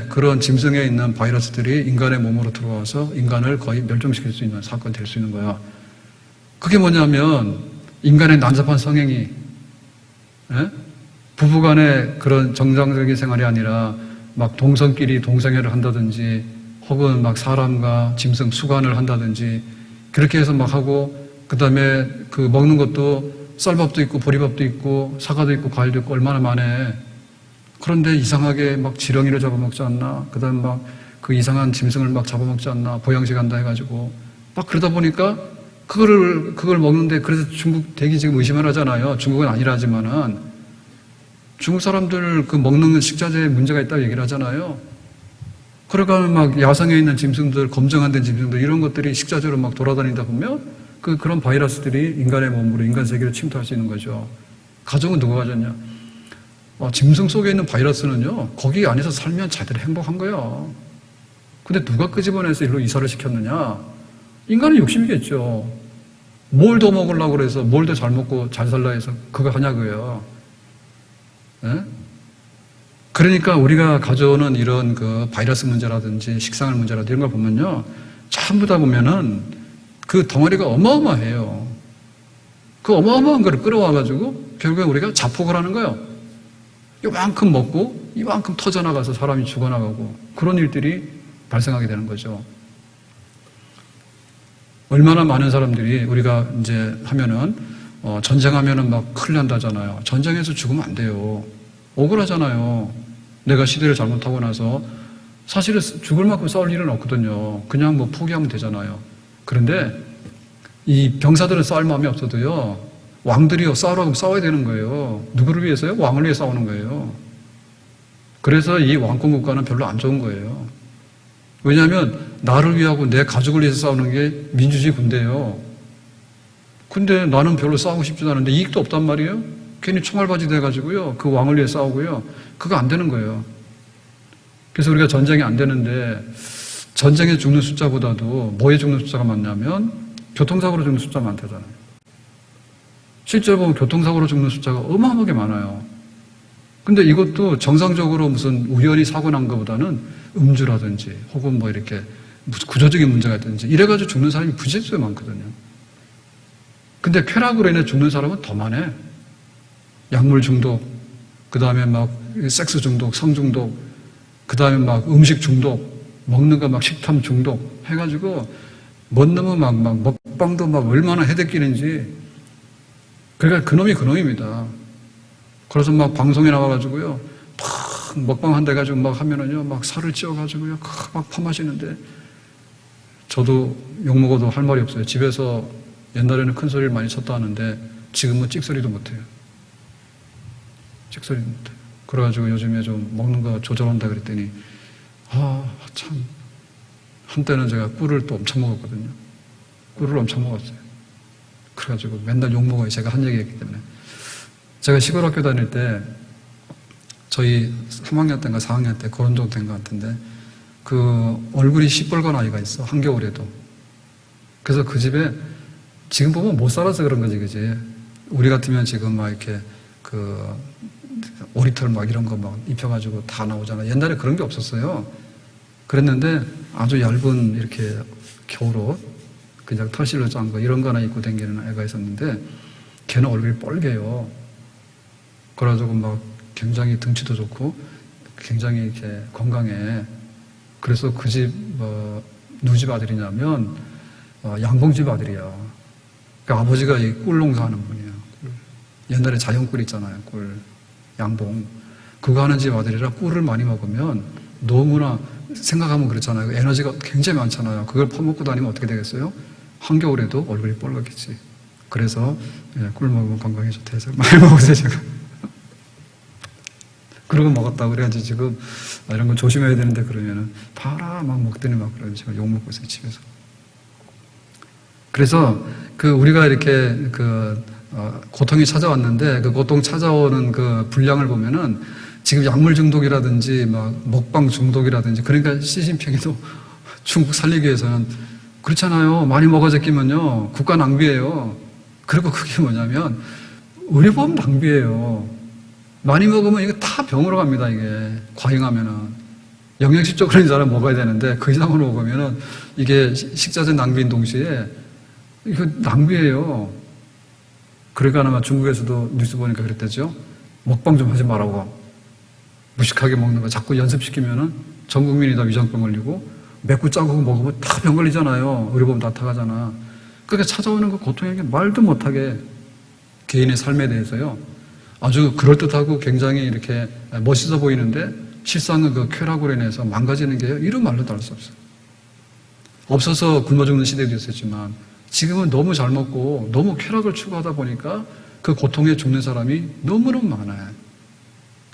그런 짐승에 있는 바이러스들이 인간의 몸으로 들어와서 인간을 거의 멸종시킬 수 있는 사건이 될 수 있는 거야. 그게 뭐냐면 인간의 난잡한 성행이 부부간의 그런 정상적인 생활이 아니라 막 동성끼리 동성애를 한다든지 혹은 막 사람과 짐승 수간을 한다든지 그렇게 해서 막 하고 그 다음에 그 먹는 것도 쌀밥도 있고 보리밥도 있고 사과도 있고 과일도 있고 얼마나 많네. 그런데 이상하게 막 지렁이를 잡아먹지 않나? 그 다음에 막 그 이상한 짐승을 막 잡아먹지 않나? 보양식 한다 해가지고 막 그러다 보니까 그걸 먹는데 그래서 중국 대기 지금 의심을 하잖아요. 중국은 아니라 하지만은 중국 사람들 그 먹는 식자재에 문제가 있다고 얘기를 하잖아요. 그러니까 막 야생에 있는 짐승들, 검정 안 된 짐승들 이런 것들이 식자재로 막 돌아다니다 보면 그런 바이러스들이 인간의 몸으로 인간 세계를 침투할 수 있는 거죠. 가정은 누가 가졌냐? 짐승 속에 있는 바이러스는요, 거기 안에서 살면 자들이 행복한 거야. 근데 누가 끄집어내서 일로 이사를 시켰느냐? 인간은 욕심이겠죠. 뭘 더 먹으려고 그래서 뭘 더 잘 먹고 잘 살라 해서 그거 하냐고요. 네? 그러니까 우리가 가져오는 이런 그 바이러스 문제라든지 식상할 문제라든지 이런 걸 보면요, 전부 다 보면은 그 덩어리가 어마어마해요. 그 어마어마한 거를 끌어와가지고 결국에 우리가 자폭을 하는 거예요. 요만큼 먹고 이만큼 터져나가서 사람이 죽어나가고 그런 일들이 발생하게 되는 거죠. 얼마나 많은 사람들이 우리가 이제 하면은 전쟁하면은 막 큰일 난다잖아요. 전쟁에서 죽으면 안 돼요. 억울하잖아요. 내가 시대를 잘못하고 나서 사실은 죽을 만큼 싸울 일은 없거든요. 그냥 뭐 포기하면 되잖아요. 그런데 이 병사들은 싸울 마음이 없어도요, 왕들이요 싸우라고 하면 싸워야 되는 거예요. 누구를 위해서요? 왕을 위해 싸우는 거예요. 그래서 이 왕권 국가는 별로 안 좋은 거예요. 왜냐하면 나를 위하고 내 가족을 위해서 싸우는 게 민주주의 군대예요. 근데 나는 별로 싸우고 싶지도 않은데 이익도 없단 말이에요. 괜히 총알바지 돼가지고요, 그 왕을 위해 싸우고요, 그거 안 되는 거예요. 그래서 우리가 전쟁이 안 되는데 전쟁에 죽는 숫자보다도 뭐에 죽는 숫자가 많냐면 교통사고로 죽는 숫자가 많다잖아요. 실제로 보면 교통사고로 죽는 숫자가 어마어마하게 많아요. 근데 이것도 정상적으로 무슨 우연히 사고 난 것보다는 음주라든지 혹은 뭐 이렇게 무슨 구조적인 문제가 있든지 이래가지고 죽는 사람이 부재수에 많거든요. 근데 쾌락으로 인해 죽는 사람은 더 많아. 약물 중독, 그 다음에 막 섹스 중독, 성 중독, 그 다음에 막 음식 중독, 먹는 거 막 식탐 중독 해가지고 뭔 놈은 막 먹방도 막 얼마나 해대끼는지. 그러니까 그놈입니다. 그래서 막 방송에 나와가지고요, 막 먹방 한다 해가지고 막 하면은요, 막 살을 찌워가지고요, 막 파마시는데 저도 욕먹어도 할 말이 없어요. 집에서 옛날에는 큰 소리를 많이 쳤다 하는데 지금은 찍소리도 못해요. 찍소리도 못해요. 그래가지고 요즘에 좀 먹는 거 조절한다 그랬더니 참 한때는 제가 꿀을 또 엄청 먹었거든요. 꿀을 엄청 먹었어요. 그래가지고 맨날 욕먹어요. 제가 한 얘기했기 때문에. 제가 시골 학교 다닐 때 저희 3학년 때인가 4학년 때 그런 정도 된 것 같은데 그 얼굴이 시뻘건 아이가 있어. 한겨울에도. 그래서 그 집에 지금 보면 못 살아서 그런 거지, 그지? 우리 같으면 지금 막 이렇게 그 오리털 막 이런 거 막 입혀가지고 다 나오잖아. 옛날에 그런 게 없었어요. 그랬는데 아주 얇은 이렇게 겨울옷, 그냥 털실로 짠 거 이런 거 하나 입고 다니는 애가 있었는데 걔는 얼굴이 뻘개요. 그래가지고 막 굉장히 등치도 좋고 굉장히 이렇게 건강해. 그래서 그 집 누구 집 아들이냐면 양봉집 아들이야. 그러니까 아버지가 이 꿀 농사하는 분이야. 옛날에 자연꿀 있잖아요. 꿀, 양봉. 그거 하는 집 아들이라 꿀을 많이 먹으면 너무나 생각하면 그렇잖아요. 에너지가 굉장히 많잖아요. 그걸 퍼먹고 다니면 어떻게 되겠어요? 한겨울에도 얼굴이 뻘겋겠지. 그래서 꿀 먹으면 건강에 좋다 해서 많이 먹으세요, 제가. 그러고 먹었다고 그래야지 지금 이런 건 조심해야 되는데 그러면은 봐라 막 먹더니 막 그러면 제가 욕 먹고 있어요, 집에서. 그래서 그 우리가 이렇게 고통이 찾아왔는데 그 고통 찾아오는 그 분량을 보면은 지금 약물 중독이라든지 막 먹방 중독이라든지 그러니까 시진핑이도 중국 살리기 위해서는 그렇잖아요. 많이 먹어서 끼면요 국가 낭비예요. 그리고 그게 뭐냐면 의료보험 낭비예요. 많이 먹으면 이거 다 병으로 갑니다. 이게 과잉하면은 영양실조 그런 사람 먹어야 되는데 그 이상으로 먹으면은 이게 식자재 낭비인 동시에 이거 낭비예요. 그러니까 아마 중국에서도 뉴스 보니까 그랬대죠. 먹방 좀 하지 말라고. 무식하게 먹는 거 자꾸 연습시키면은 전 국민이 다 위장병 걸리고 맵고 짜고 먹으면 다 병 걸리잖아요. 의료보험 다 타가잖아. 그러니까 찾아오는 그 고통에게 말도 못하게 개인의 삶에 대해서요. 아주 그럴듯하고 굉장히 이렇게 멋있어 보이는데 실상은 그 쾌락으로 인해서 망가지는 게요. 이런 말로 다룰 수 없어요. 없어서 굶어 죽는 시대도 있었지만 지금은 너무 잘 먹고 너무 쾌락을 추구하다 보니까 그 고통에 죽는 사람이 너무너무 많아요.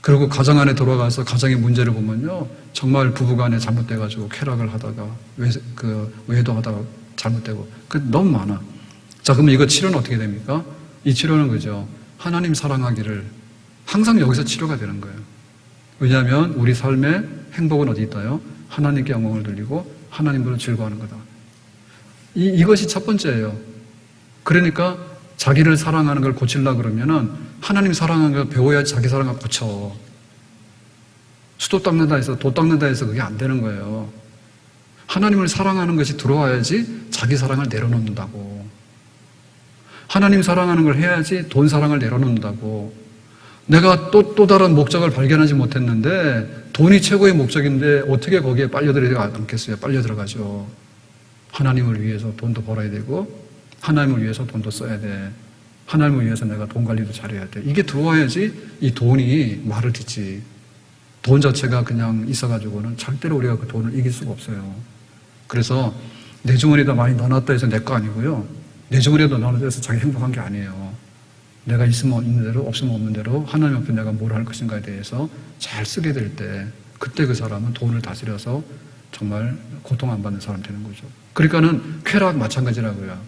그리고 가정 안에 돌아가서 가정의 문제를 보면요. 정말 부부간에 잘못돼가지고 쾌락을 하다가 외도하다가 잘못되고 너무 많아. 자, 그러면 이거 치료는 어떻게 됩니까? 이 치료는 그죠. 하나님 사랑하기를 항상 여기서 치료가 되는 거예요. 왜냐하면 우리 삶의 행복은 어디 있다요? 하나님께 영광을 돌리고 하나님으로 즐거워하는 거다. 이것이 첫 번째예요. 그러니까 자기를 사랑하는 걸 고치려고 그러면은 하나님 사랑하는 걸 배워야지 자기 사랑을 고쳐. 수도 닦는다 해서 도 닦는다 해서 그게 안 되는 거예요. 하나님을 사랑하는 것이 들어와야지 자기 사랑을 내려놓는다고. 하나님 사랑하는 걸 해야지 돈 사랑을 내려놓는다고. 내가 또 다른 목적을 발견하지 못했는데 돈이 최고의 목적인데 어떻게 거기에 빨려들지 않겠어요? 빨려 들어가죠. 하나님을 위해서 돈도 벌어야 되고 하나님을 위해서 돈도 써야 돼. 하나님을 위해서 내가 돈 관리도 잘해야 돼. 이게 들어와야지 이 돈이 말을 듣지. 돈 자체가 그냥 있어가지고는 절대로 우리가 그 돈을 이길 수가 없어요. 그래서 내 주머니에다 많이 넣어놨다 해서 내 거 아니고요. 내 주머니에다 넣어놨다 해서 자기 행복한 게 아니에요. 내가 있으면 있는 대로 없으면 없는 대로 하나님 앞에 내가 뭘 할 것인가에 대해서 잘 쓰게 될 때 그때 그 사람은 돈을 다스려서 정말 고통 안 받는 사람 되는 거죠. 그러니까는 쾌락 마찬가지라고요.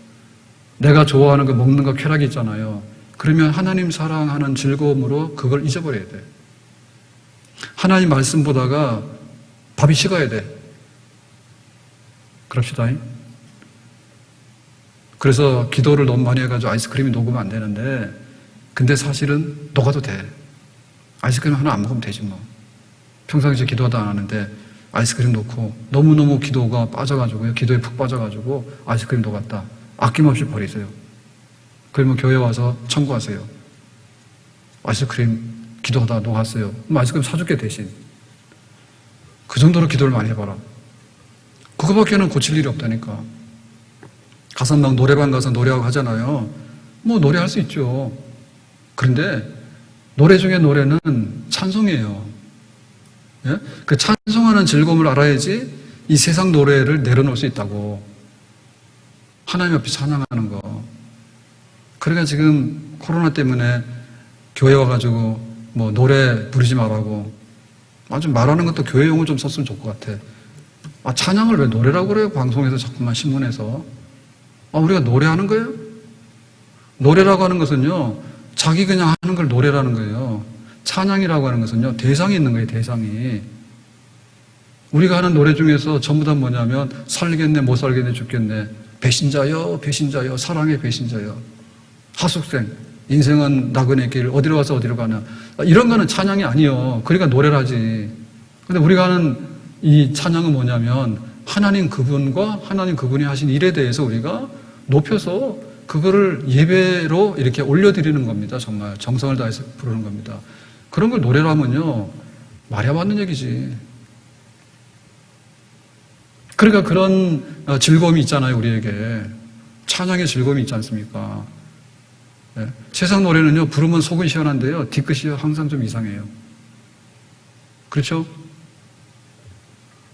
내가 좋아하는 거 먹는 거 쾌락이 있잖아요. 그러면 하나님 사랑하는 즐거움으로 그걸 잊어버려야 돼. 하나님 말씀 보다가 밥이 식어야 돼. 그럽시다. 그래서 기도를 너무 많이 해가지고 아이스크림이 녹으면 안 되는데 근데 사실은 녹아도 돼. 아이스크림 하나 안 먹으면 되지 뭐. 평상시에 기도하다 안 하는데 아이스크림 놓고 너무너무 기도가 빠져가지고요. 기도에 푹 빠져가지고 아이스크림 녹았다. 아낌없이 버리세요. 그러면 교회 와서 청구하세요. 아이스크림 기도하다 녹았어요. 그럼 아이스크림 사줄게 대신. 그 정도로 기도를 많이 해봐라. 그거밖에는 고칠 일이 없다니까. 가서 막 노래방 가서 노래하고 하잖아요. 뭐 노래할 수 있죠. 그런데 노래 중에 노래는 찬송이에요. 예? 그 찬송하는 즐거움을 알아야지 이 세상 노래를 내려놓을 수 있다고. 하나님 앞에 찬양하는 거. 그러니까 지금 코로나 때문에 교회 와가지고 뭐 노래 부르지 말라고 아주 말하는 것도 교회 용어 좀 썼으면 좋을 것 같아. 아, 찬양을 왜 노래라고 그래요? 방송에서 자꾸만 신문에서. 아, 우리가 노래하는 거예요? 노래라고 하는 것은요, 자기 그냥 하는 걸 노래라는 거예요. 찬양이라고 하는 것은요, 대상이 있는 거예요, 대상이. 우리가 하는 노래 중에서 전부 다 뭐냐면, 살겠네, 못 살겠네, 죽겠네. 배신자여, 배신자여, 사랑의 배신자여. 하숙생, 인생은 나그네 길, 어디로 가서 어디로 가냐. 이런 거는 찬양이 아니에요. 그러니까 노래를 하지. 근데 우리가 하는 이 찬양은 뭐냐면, 하나님 그분과 하나님 그분이 하신 일에 대해서 우리가 높여서 그거를 예배로 이렇게 올려드리는 겁니다. 정말 정성을 다해서 부르는 겁니다. 그런 걸 노래로 하면요, 말이 안 맞는 얘기지. 그러니까 그런 즐거움이 있잖아요, 우리에게. 찬양의 즐거움이 있지 않습니까? 네. 세상 노래는요, 부르면 속은 시원한데요, 뒤끝이 항상 좀 이상해요. 그렇죠?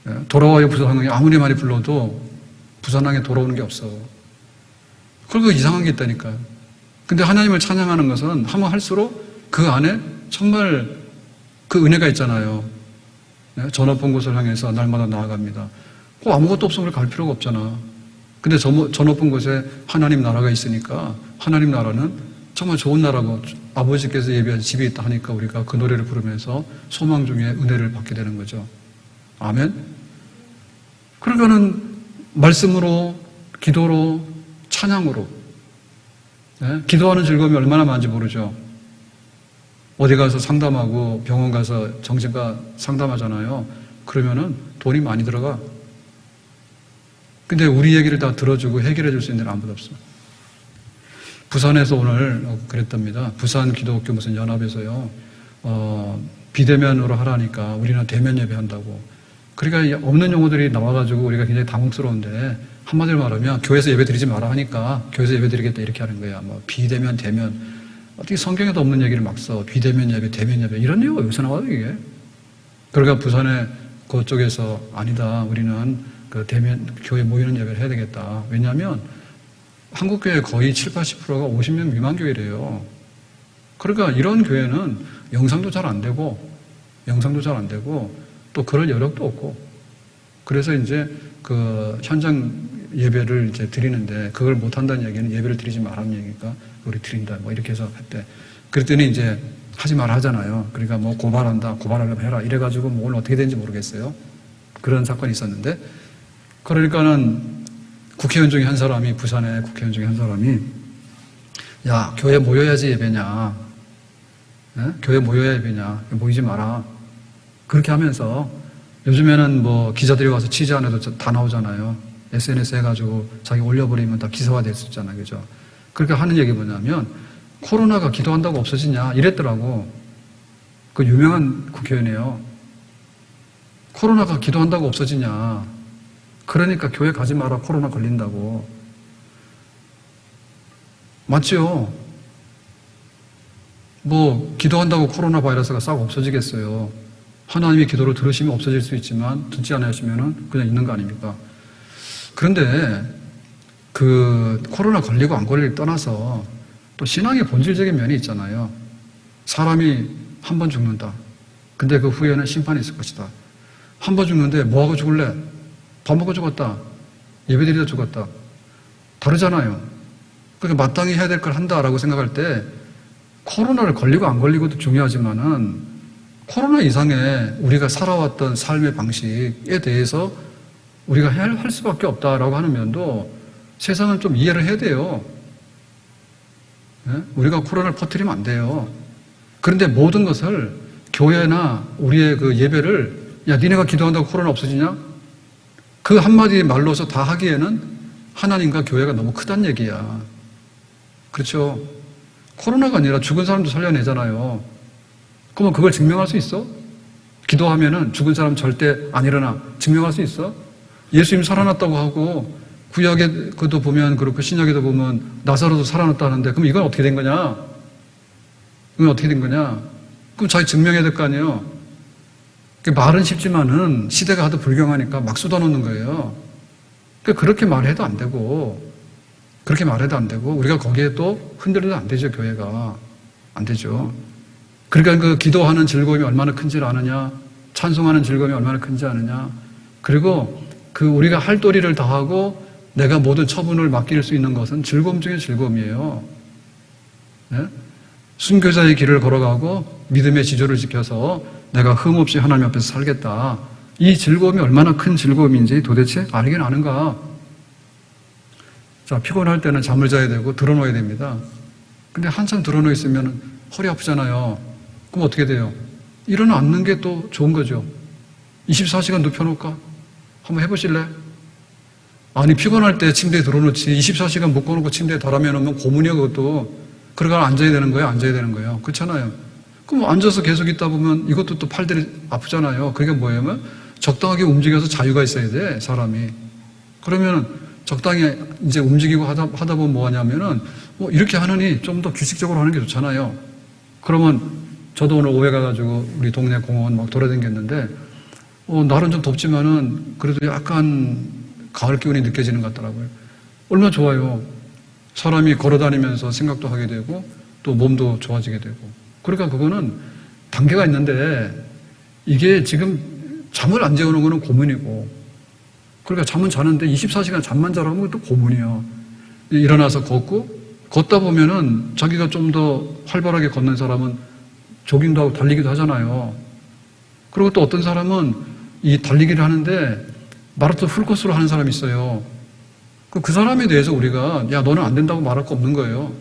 네. 돌아와요 부산항에 아무리 많이 불러도 부산항에 돌아오는 게 없어. 그리고 이상한 게 있다니까요. 근데 하나님을 찬양하는 것은 하면 할수록 그 안에 정말 그 은혜가 있잖아요. 네? 저 높은 곳을 향해서 날마다 나아갑니다. 꼭 아무것도 없으면 갈 필요가 없잖아. 근데 저 높은 곳에 하나님 나라가 있으니까 하나님 나라는 정말 좋은 나라고 아버지께서 예비한 집이 있다 하니까 우리가 그 노래를 부르면서 소망 중에 은혜를 받게 되는 거죠. 아멘? 그러니까는 말씀으로, 기도로, 찬양으로. 네? 기도하는 즐거움이 얼마나 많은지 모르죠. 어디 가서 상담하고 병원 가서 정신과 상담하잖아요. 그러면은 돈이 많이 들어가. 근데 우리 얘기를 다 들어주고 해결해 줄 수 있는 데는 아무도 없어. 부산에서 오늘 그랬답니다. 부산 기독교 무슨 연합에서요, 비대면으로 하라니까 우리는 대면 예배한다고. 그러니까 없는 용어들이 나와가지고 우리가 굉장히 당혹스러운데, 한마디로 말하면 교회에서 예배 드리지 마라 하니까 교회에서 예배 드리겠다 이렇게 하는 거야. 뭐 비대면, 대면. 어떻게 성경에도 없는 얘기를 막 써. 비대면 예배, 대면 예배. 이런 얘기가 여기서 나와요, 이게. 그러니까 부산에 그쪽에서 아니다. 우리는 그 대면, 교회 모이는 예배를 해야 되겠다. 왜냐하면 한국교회 거의 7, 80%가 50명 미만 교회래요. 그러니까 이런 교회는 영상도 잘 안 되고, 또 그럴 여력도 없고, 그래서 이제 그 현장 예배를 이제 드리는데, 그걸 못 한다는 얘기는 예배를 드리지 말라는 얘기니까, 우리 드린다. 뭐 이렇게 해서 했대. 그랬더니 이제 하지 말라 하잖아요. 그러니까 뭐 고발하려면 해라. 이래가지고 뭐 오늘 어떻게 되는지 모르겠어요. 그런 사건이 있었는데, 그러니까는 국회의원 중에 한 사람이, 부산의 국회의원 중에 한 사람이, 야, 교회 모여야지 예배냐. 네? 교회 모여야 예배냐. 모이지 마라. 그렇게 하면서 요즘에는 뭐 기자들이 와서 취재 안 해도 다 나오잖아요. SNS 해가지고 자기 올려버리면 다 기사화 될 수 있잖아요. 그죠? 그렇게 하는 얘기 뭐냐면, 코로나가 기도한다고 없어지냐. 이랬더라고. 그 유명한 국회의원이에요. 코로나가 기도한다고 없어지냐. 그러니까 교회 가지 마라. 코로나 걸린다고. 맞죠? 뭐 기도한다고 코로나 바이러스가 싹 없어지겠어요. 하나님의 기도를 들으시면 없어질 수 있지만 듣지 않으시면 그냥 있는 거 아닙니까? 그런데 그 코로나 걸리고 안 걸리를 떠나서 또 신앙의 본질적인 면이 있잖아요. 사람이 한 번 죽는다. 근데 그 후에는 심판이 있을 것이다. 한 번 죽는데 뭐하고 죽을래? 밥 먹고 죽었다. 예배드리다 죽었다. 다르잖아요. 그러니까 마땅히 해야 될 걸 한다라고 생각할 때 코로나를 걸리고 안 걸리고도 중요하지만은 코로나 이상의 우리가 살아왔던 삶의 방식에 대해서 우리가 할 수밖에 없다라고 하는 면도 세상은 좀 이해를 해야 돼요. 우리가 코로나를 퍼뜨리면 안 돼요. 그런데 모든 것을 교회나 우리의 그 예배를, 야, 니네가 기도한다고 코로나 없어지냐? 그 한마디 말로서 다 하기에는 하나님과 교회가 너무 크단 얘기야. 그렇죠? 코로나가 아니라 죽은 사람도 살려내잖아요. 그러면 그걸 증명할 수 있어? 기도하면은 죽은 사람 절대 안 일어나. 증명할 수 있어? 예수님 살아났다고 하고, 구약에 그도 보면 그렇고, 신약에도 보면 나사로도 살아났다는데, 그럼 이건 어떻게 된 거냐? 이건 어떻게 된 거냐? 그럼 자기 증명해야 될 거 아니에요? 말은 쉽지만은 시대가 하도 불경하니까 막 쏟아놓는 거예요. 그렇게 말해도 안 되고, 우리가 거기에 또 흔들려도 안 되죠, 교회가. 안 되죠. 그러니까 그 기도하는 즐거움이 얼마나 큰지를 아느냐, 찬송하는 즐거움이 얼마나 큰지 아느냐, 그리고 그 우리가 할 도리를 다하고 내가 모든 처분을 맡길 수 있는 것은 즐거움 중에 즐거움이에요. 네? 순교자의 길을 걸어가고 믿음의 지조를 지켜서 내가 흠없이 하나님 앞에서 살겠다. 이 즐거움이 얼마나 큰 즐거움인지 도대체 알긴 아는가? 자, 피곤할 때는 잠을 자야 되고 드러누워야 됩니다. 근데 한참 드러누워 있으면 허리 아프잖아요. 그럼 어떻게 돼요? 일어나 앉는 게 또 좋은 거죠. 24시간 눕혀놓을까? 한번 해보실래? 아니, 피곤할 때 침대에 들어놓지 24시간 묶어놓고 침대에 달아매 놓으면 고문이야, 그것도. 그러가 앉아야 되는 거예요. 그렇잖아요. 그럼 앉아서 계속 있다 보면 이것도 또 팔들이 아프잖아요. 그게 뭐냐면 적당하게 움직여서 자유가 있어야 돼, 사람이. 그러면 적당히 이제 움직이고 하다 보면 뭐 하냐면은 이렇게 하느니 좀 더 규칙적으로 하는 게 좋잖아요. 그러면 저도 오늘 오해 가가지고 우리 동네 공원 막 돌아다녔는데 날은 좀 덥지만은 그래도 약간 가을 기운이 느껴지는 것 같더라고요. 얼마나 좋아요. 사람이 걸어다니면서 생각도 하게 되고 또 몸도 좋아지게 되고. 그러니까 그거는 단계가 있는데 이게 지금 잠을 안 재우는 거는 고문이고, 그러니까 잠은 자는데 24시간 잠만 자라고 하면 또 고문이에요. 일어나서 걷다 보면은 자기가 좀 더 활발하게 걷는 사람은 조깅도 하고 달리기도 하잖아요. 그리고 또 어떤 사람은 이 달리기를 하는데 마라톤 풀코스로 하는 사람이 있어요. 그 사람에 대해서 우리가 야, 너는 안 된다고 말할 거 없는 거예요.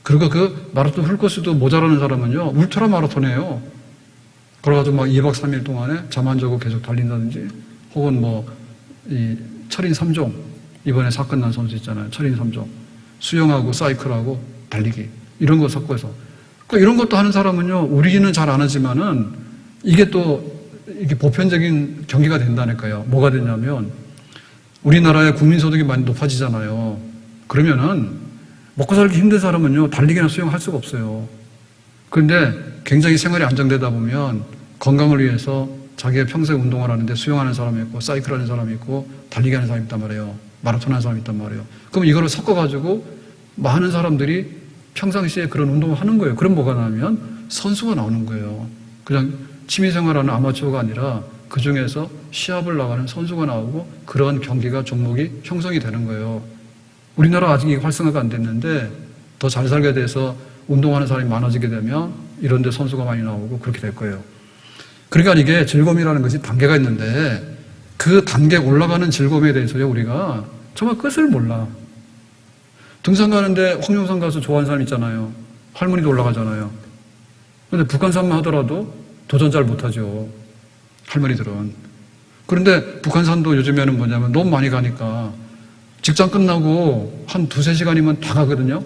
그리고 그 마라톤 풀코스도 모자라는 사람은요, 울트라 마라톤이에요. 그래가지고 막 2박 3일 동안에 잠 안 자고 계속 달린다든지, 혹은 이 철인 3종, 이번에 사건 난 선수 있잖아요. 철인 3종. 수영하고 사이클하고 달리기. 이런 거 섞어서. 그러니까 이런 것도 하는 사람은요, 우리는 잘 안 하지만은 이게 또 이게 보편적인 경기가 된다니까요. 뭐가 되냐면 우리나라의 국민소득이 많이 높아지잖아요. 그러면은 먹고 살기 힘든 사람은요, 달리기나 수영할 수가 없어요. 그런데 굉장히 생활이 안정되다 보면 건강을 위해서 자기의 평생 운동을 하는데 수영하는 사람이 있고 사이클 하는 사람이 있고 달리기 하는 사람이 있단 말이에요. 마라톤 하는 사람이 있단 말이에요. 그럼 이거를 섞어가지고 많은 사람들이 평상시에 그런 운동을 하는 거예요. 그럼 뭐가 나면 선수가 나오는 거예요. 그냥 취미생활하는 아마추어가 아니라 그 중에서 시합을 나가는 선수가 나오고 그런 경기가 종목이 형성이 되는 거예요. 우리나라 아직 이게 활성화가 안 됐는데 더 잘 살게 돼서 운동하는 사람이 많아지게 되면 이런 데 선수가 많이 나오고 그렇게 될 거예요. 그러니까 이게 즐거움이라는 것이 단계가 있는데 그 단계 올라가는 즐거움에 대해서요, 우리가 정말 끝을 몰라. 등산 가는데 황룡산 가서 좋아하는 사람 있잖아요. 할머니도 올라가잖아요. 그런데 북한산만 하더라도 도전 잘 못하죠. 할머니들은. 그런데 북한산도 요즘에는 뭐냐면 너무 많이 가니까 직장 끝나고 한 2-3시간이면 다 가거든요.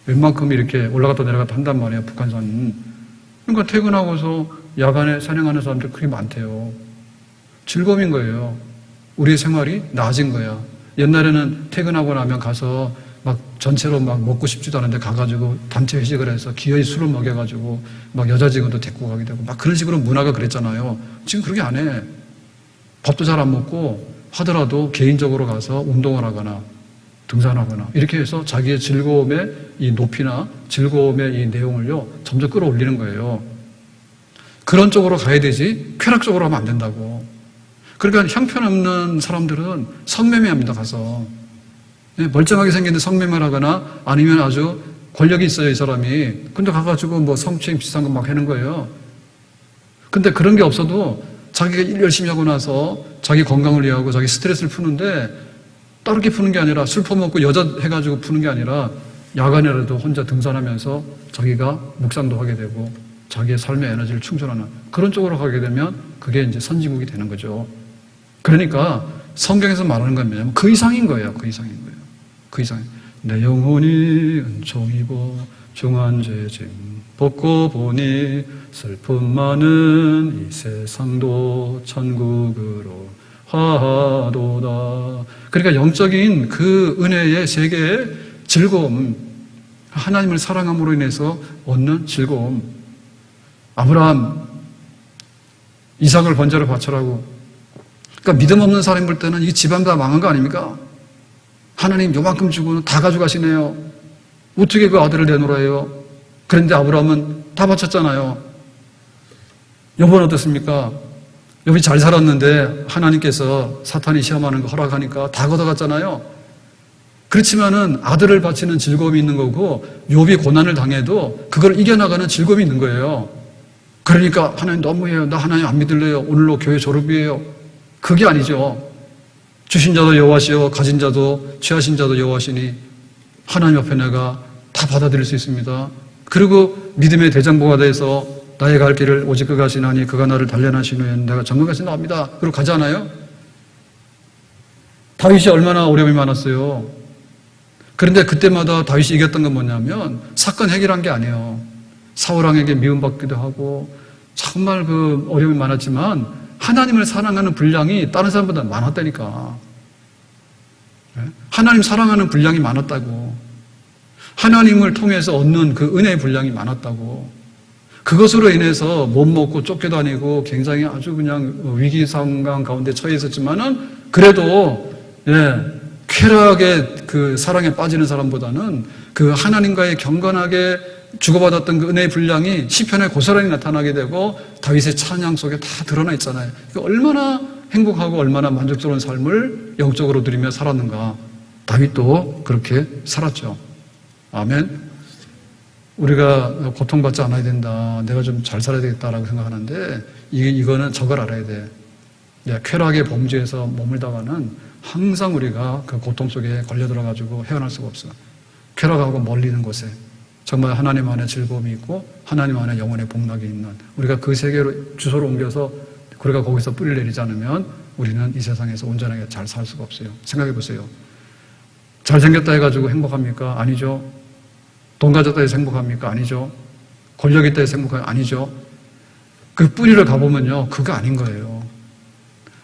웬만큼 이렇게 올라갔다 내려갔다 한단 말이에요, 북한산은. 그러니까 퇴근하고서 야간에 산행하는 사람들 그렇게 많대요. 즐거움인 거예요. 우리의 생활이 나아진 거야. 옛날에는 퇴근하고 나면 가서 막 전체로 막 먹고 싶지도 않은데 가가지고 단체 회식을 해서 기어이 술을 먹여가지고 막 여자 직원도 데리고 가게 되고 막 그런 식으로 문화가 그랬잖아요. 지금 그렇게 안 해. 밥도 잘 안 먹고 하더라도 개인적으로 가서 운동을 하거나 등산하거나 이렇게 해서 자기의 즐거움의 이 높이나 즐거움의 이 내용을요 점점 끌어올리는 거예요. 그런 쪽으로 가야 되지 쾌락적으로 하면 안 된다고. 그러니까 형편없는 사람들은 성매매합니다. 가서 멀쩡하게 생겼는데 성매매를 하거나 아니면 아주 권력이 있어요, 이 사람이. 근데 가가지고 뭐 성추행 비슷한 거 막 하는 거예요. 근데 그런 게 없어도 자기가 일 열심히 하고 나서 자기 건강을 위하고 자기 스트레스를 푸는데 따르게 푸는 게 아니라 술 퍼먹고 여자 해가지고 푸는 게 아니라 야간에라도 혼자 등산하면서 자기가 묵상도 하게 되고 자기의 삶의 에너지를 충전하는 그런 쪽으로 가게 되면 그게 이제 선진국이 되는 거죠. 그러니까 성경에서 말하는 건 뭐냐면 그 이상인 거예요. 그 이상인 거예요. 그 이상. 내 영혼이 은총 입어 중한 죄짐 벗고 보니 슬픔 많은 이 세상도 천국으로 하도다. 그러니까 영적인 그 은혜의 세계의 즐거움, 하나님을 사랑함으로 인해서 얻는 즐거움. 아브라함, 이삭을 번제로 바쳐라고. 그러니까 믿음 없는 사람이 볼 때는 이 집안 다 망한 거 아닙니까? 하나님 요만큼 주고는 다 가져가시네요. 어떻게 그 아들을 내놓으래요? 그런데 아브라함은 다 바쳤잖아요. 욥은 어떻습니까? 욥이 잘 살았는데 하나님께서 사탄이 시험하는 거 허락하니까 다 걷어갔잖아요. 그렇지만은 아들을 바치는 즐거움이 있는 거고 욥이 고난을 당해도 그걸 이겨나가는 즐거움이 있는 거예요. 그러니까 하나님 너무해요. 나 하나님 안 믿을래요. 오늘로 교회 졸업이에요. 그게 아니죠. 주신 자도 여호와시요 가진 자도 취하신 자도 여호와시니 하나님 앞에 내가 다 받아들일 수 있습니다. 그리고 믿음의 대장보가 돼서 나의 갈 길을 오직 그가 하시나니 그가 나를 단련하신 후에는 내가 정금같이 나옵니다. 그리고 가잖아요. 다윗이 얼마나 어려움이 많았어요. 그런데 그때마다 다윗이 이겼던 건 뭐냐면 사건 해결한 게 아니에요. 사울왕에게 미움받기도 하고 정말 그 어려움이 많았지만 하나님을 사랑하는 분량이 다른 사람보다 많았다니까. 하나님 사랑하는 분량이 많았다고. 하나님을 통해서 얻는 그 은혜의 분량이 많았다고. 그것으로 인해서 못 먹고 쫓겨다니고 굉장히 아주 그냥 위기 상황 가운데 처해 있었지만은 그래도 쾌락의 그 사랑에 빠지는 사람보다는 그 하나님과의 경건하게 주고받았던 그 은혜의 분량이 시편에 고스란히 나타나게 되고 다윗의 찬양 속에 다 드러나 있잖아요. 얼마나 행복하고 얼마나 만족스러운 삶을 영적으로 누리며 살았는가. 다윗도 그렇게 살았죠. 아멘. 우리가 고통받지 않아야 된다. 내가 좀 잘 살아야 되겠다라고 생각하는데 이거는 저걸 알아야 돼. 쾌락의 범주에서 머물다가는 항상 우리가 그 고통 속에 걸려들어가지고 헤어날 수가 없어. 쾌락하고 멀리는 곳에 정말 하나님 안에 즐거움이 있고 하나님 안에 영혼의 복락이 있는 우리가 그 세계로 주소를 옮겨서 우리가 거기서 뿌리를 내리지 않으면 우리는 이 세상에서 온전하게 잘 살 수가 없어요. 생각해 보세요. 잘생겼다 해가지고 행복합니까? 아니죠. 돈 가졌다 해서 행복합니까? 아니죠. 권력 있다 해서 행복합니까? 아니죠. 그 뿌리를 가보면요, 그거 아닌 거예요.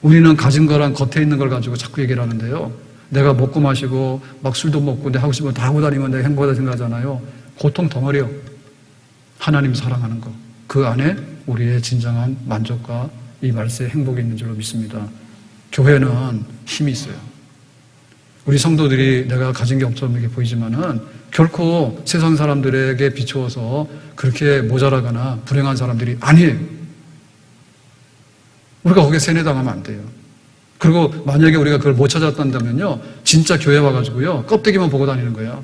우리는 가진 거랑 겉에 있는 걸 가지고 자꾸 얘기를 하는데요. 내가 먹고 마시고 막 술도 먹고 내 하고 싶은 거 다 하고 다니면 내가 행복하다 생각하잖아요. 고통 덩어리요. 하나님 사랑하는 거. 그 안에 우리의 진정한 만족과 이 말세의 행복이 있는 줄로 믿습니다. 교회는 힘이 있어요. 우리 성도들이 내가 가진 게 없처럼 이렇게 보이지만은 결코 세상 사람들에게 비추어서 그렇게 모자라거나 불행한 사람들이 아니에요. 우리가 거기에 세뇌당하면 안 돼요. 그리고 만약에 우리가 그걸 못 찾았다면요, 진짜 교회 와가지고요, 껍데기만 보고 다니는 거야.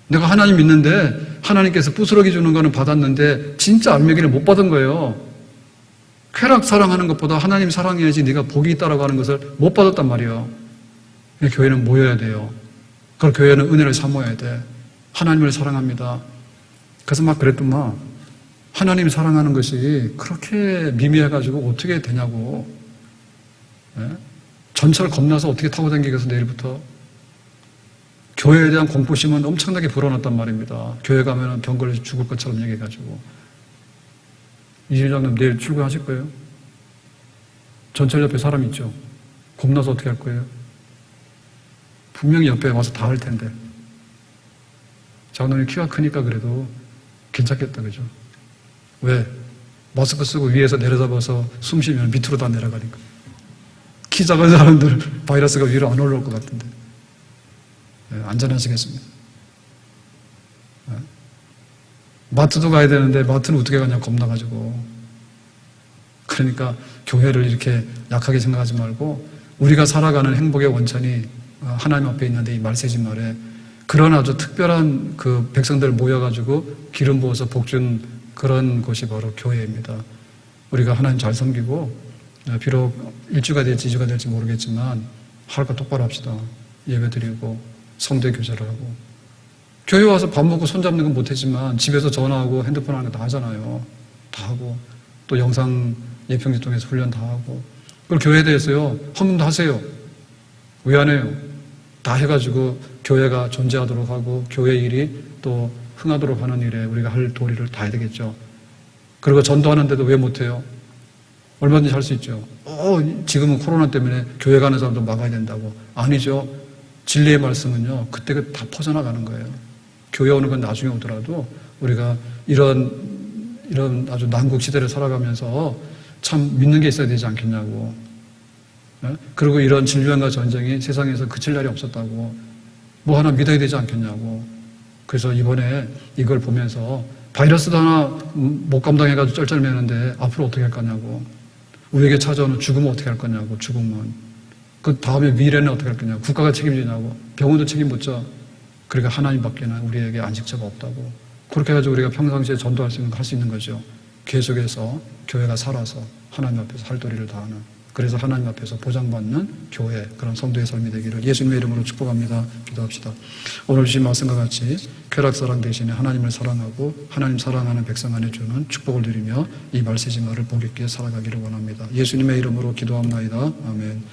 내가 하나님 믿는데 하나님께서 부스러기 주는 거는 받았는데 진짜 알매기를 못 받은 거예요. 쾌락 사랑하는 것보다 하나님 사랑해야지 네가 복이 있다라고 하는 것을 못 받았단 말이에요. 교회는 모여야 돼요. 그걸 교회는 은혜를 사모해야 돼. 하나님을 사랑합니다. 그래서 막 그랬더만 하나님 사랑하는 것이 그렇게 미미해가지고 어떻게 되냐고. 예? 전철 겁나서 어떻게 타고 다니겠어 내일부터. 교회에 대한 공포심은 엄청나게 불어났단 말입니다. 교회 가면 병 걸려서 죽을 것처럼 얘기해가지고. 이진희 장님 내일 출근하실 거예요? 전철 옆에 사람 있죠? 겁나서 어떻게 할 거예요? 분명히 옆에 와서 다 할 텐데. 장로님 키가 크니까 그래도 괜찮겠다, 그죠? 왜? 마스크 쓰고 위에서 내려잡아서 숨 쉬면 밑으로 다 내려가니까. 키 작은 사람들 바이러스가 위로 안 올라올 것 같은데. 네, 안전하시겠습니다. 네. 마트도 가야 되는데 마트는 어떻게 가냐 겁나가지고. 그러니까 교회를 이렇게 약하게 생각하지 말고 우리가 살아가는 행복의 원천이 하나님 앞에 있는데 이 말세지 말에 그런 아주 특별한 그 백성들 모여가지고 기름 부어서 복준 그런 곳이 바로 교회입니다. 우리가 하나님 잘 섬기고 비록 1주가 될지 2주가 될지 모르겠지만 할 거 똑바로 합시다. 예배 드리고 성대 교제를 하고 교회 와서 밥 먹고 손잡는 건 못했지만 집에서 전화하고 핸드폰 하는 거 다 하잖아요. 다 하고 또 영상 예평지 통해서 훈련 다 하고 그리고 교회에 대해서요 헌금도 하세요. 왜 안 해요? 다 해가지고 교회가 존재하도록 하고 교회 일이 또 흥하도록 하는 일에 우리가 할 도리를 다 해야 되겠죠. 그리고 전도하는데도 왜 못해요? 얼마든지 할 수 있죠. 지금은 코로나 때문에 교회 가는 사람도 막아야 된다고. 아니죠. 진리의 말씀은요 그때 다 퍼져나가는 거예요. 교회 오는 건 나중에 오더라도 우리가 이런 아주 난국 시대를 살아가면서 참 믿는 게 있어야 되지 않겠냐고. 그리고 이런 질병과 전쟁이 세상에서 그칠 날이 없었다고. 뭐 하나 믿어야 되지 않겠냐고. 그래서 이번에 이걸 보면서 바이러스도 하나 못 감당해가지고 쩔쩔매는데 앞으로 어떻게 할 거냐고. 우리에게 찾아오는 죽음은 어떻게 할 거냐고. 죽음은. 그 다음에 미래는 어떻게 할 거냐고. 국가가 책임지냐고. 병원도 책임 못 져. 그러니까 하나님밖에는 우리에게 안식처가 없다고. 그렇게 해가지고 우리가 평상시에 전도할 수 있는 거 할 수 있는 거죠. 계속해서 교회가 살아서 하나님 앞에서 할 도리를 다하는. 그래서 하나님 앞에서 보장받는 교회, 그런 성도의 삶이 되기를 예수님의 이름으로 축복합니다. 기도합시다. 오늘 주신 말씀과 같이 쾌락사랑 대신에 하나님을 사랑하고 하나님 사랑하는 백성 안에 주는 축복을 드리며 이 말세지마를 복 있게 살아가기를 원합니다. 예수님의 이름으로 기도합나이다. 아멘.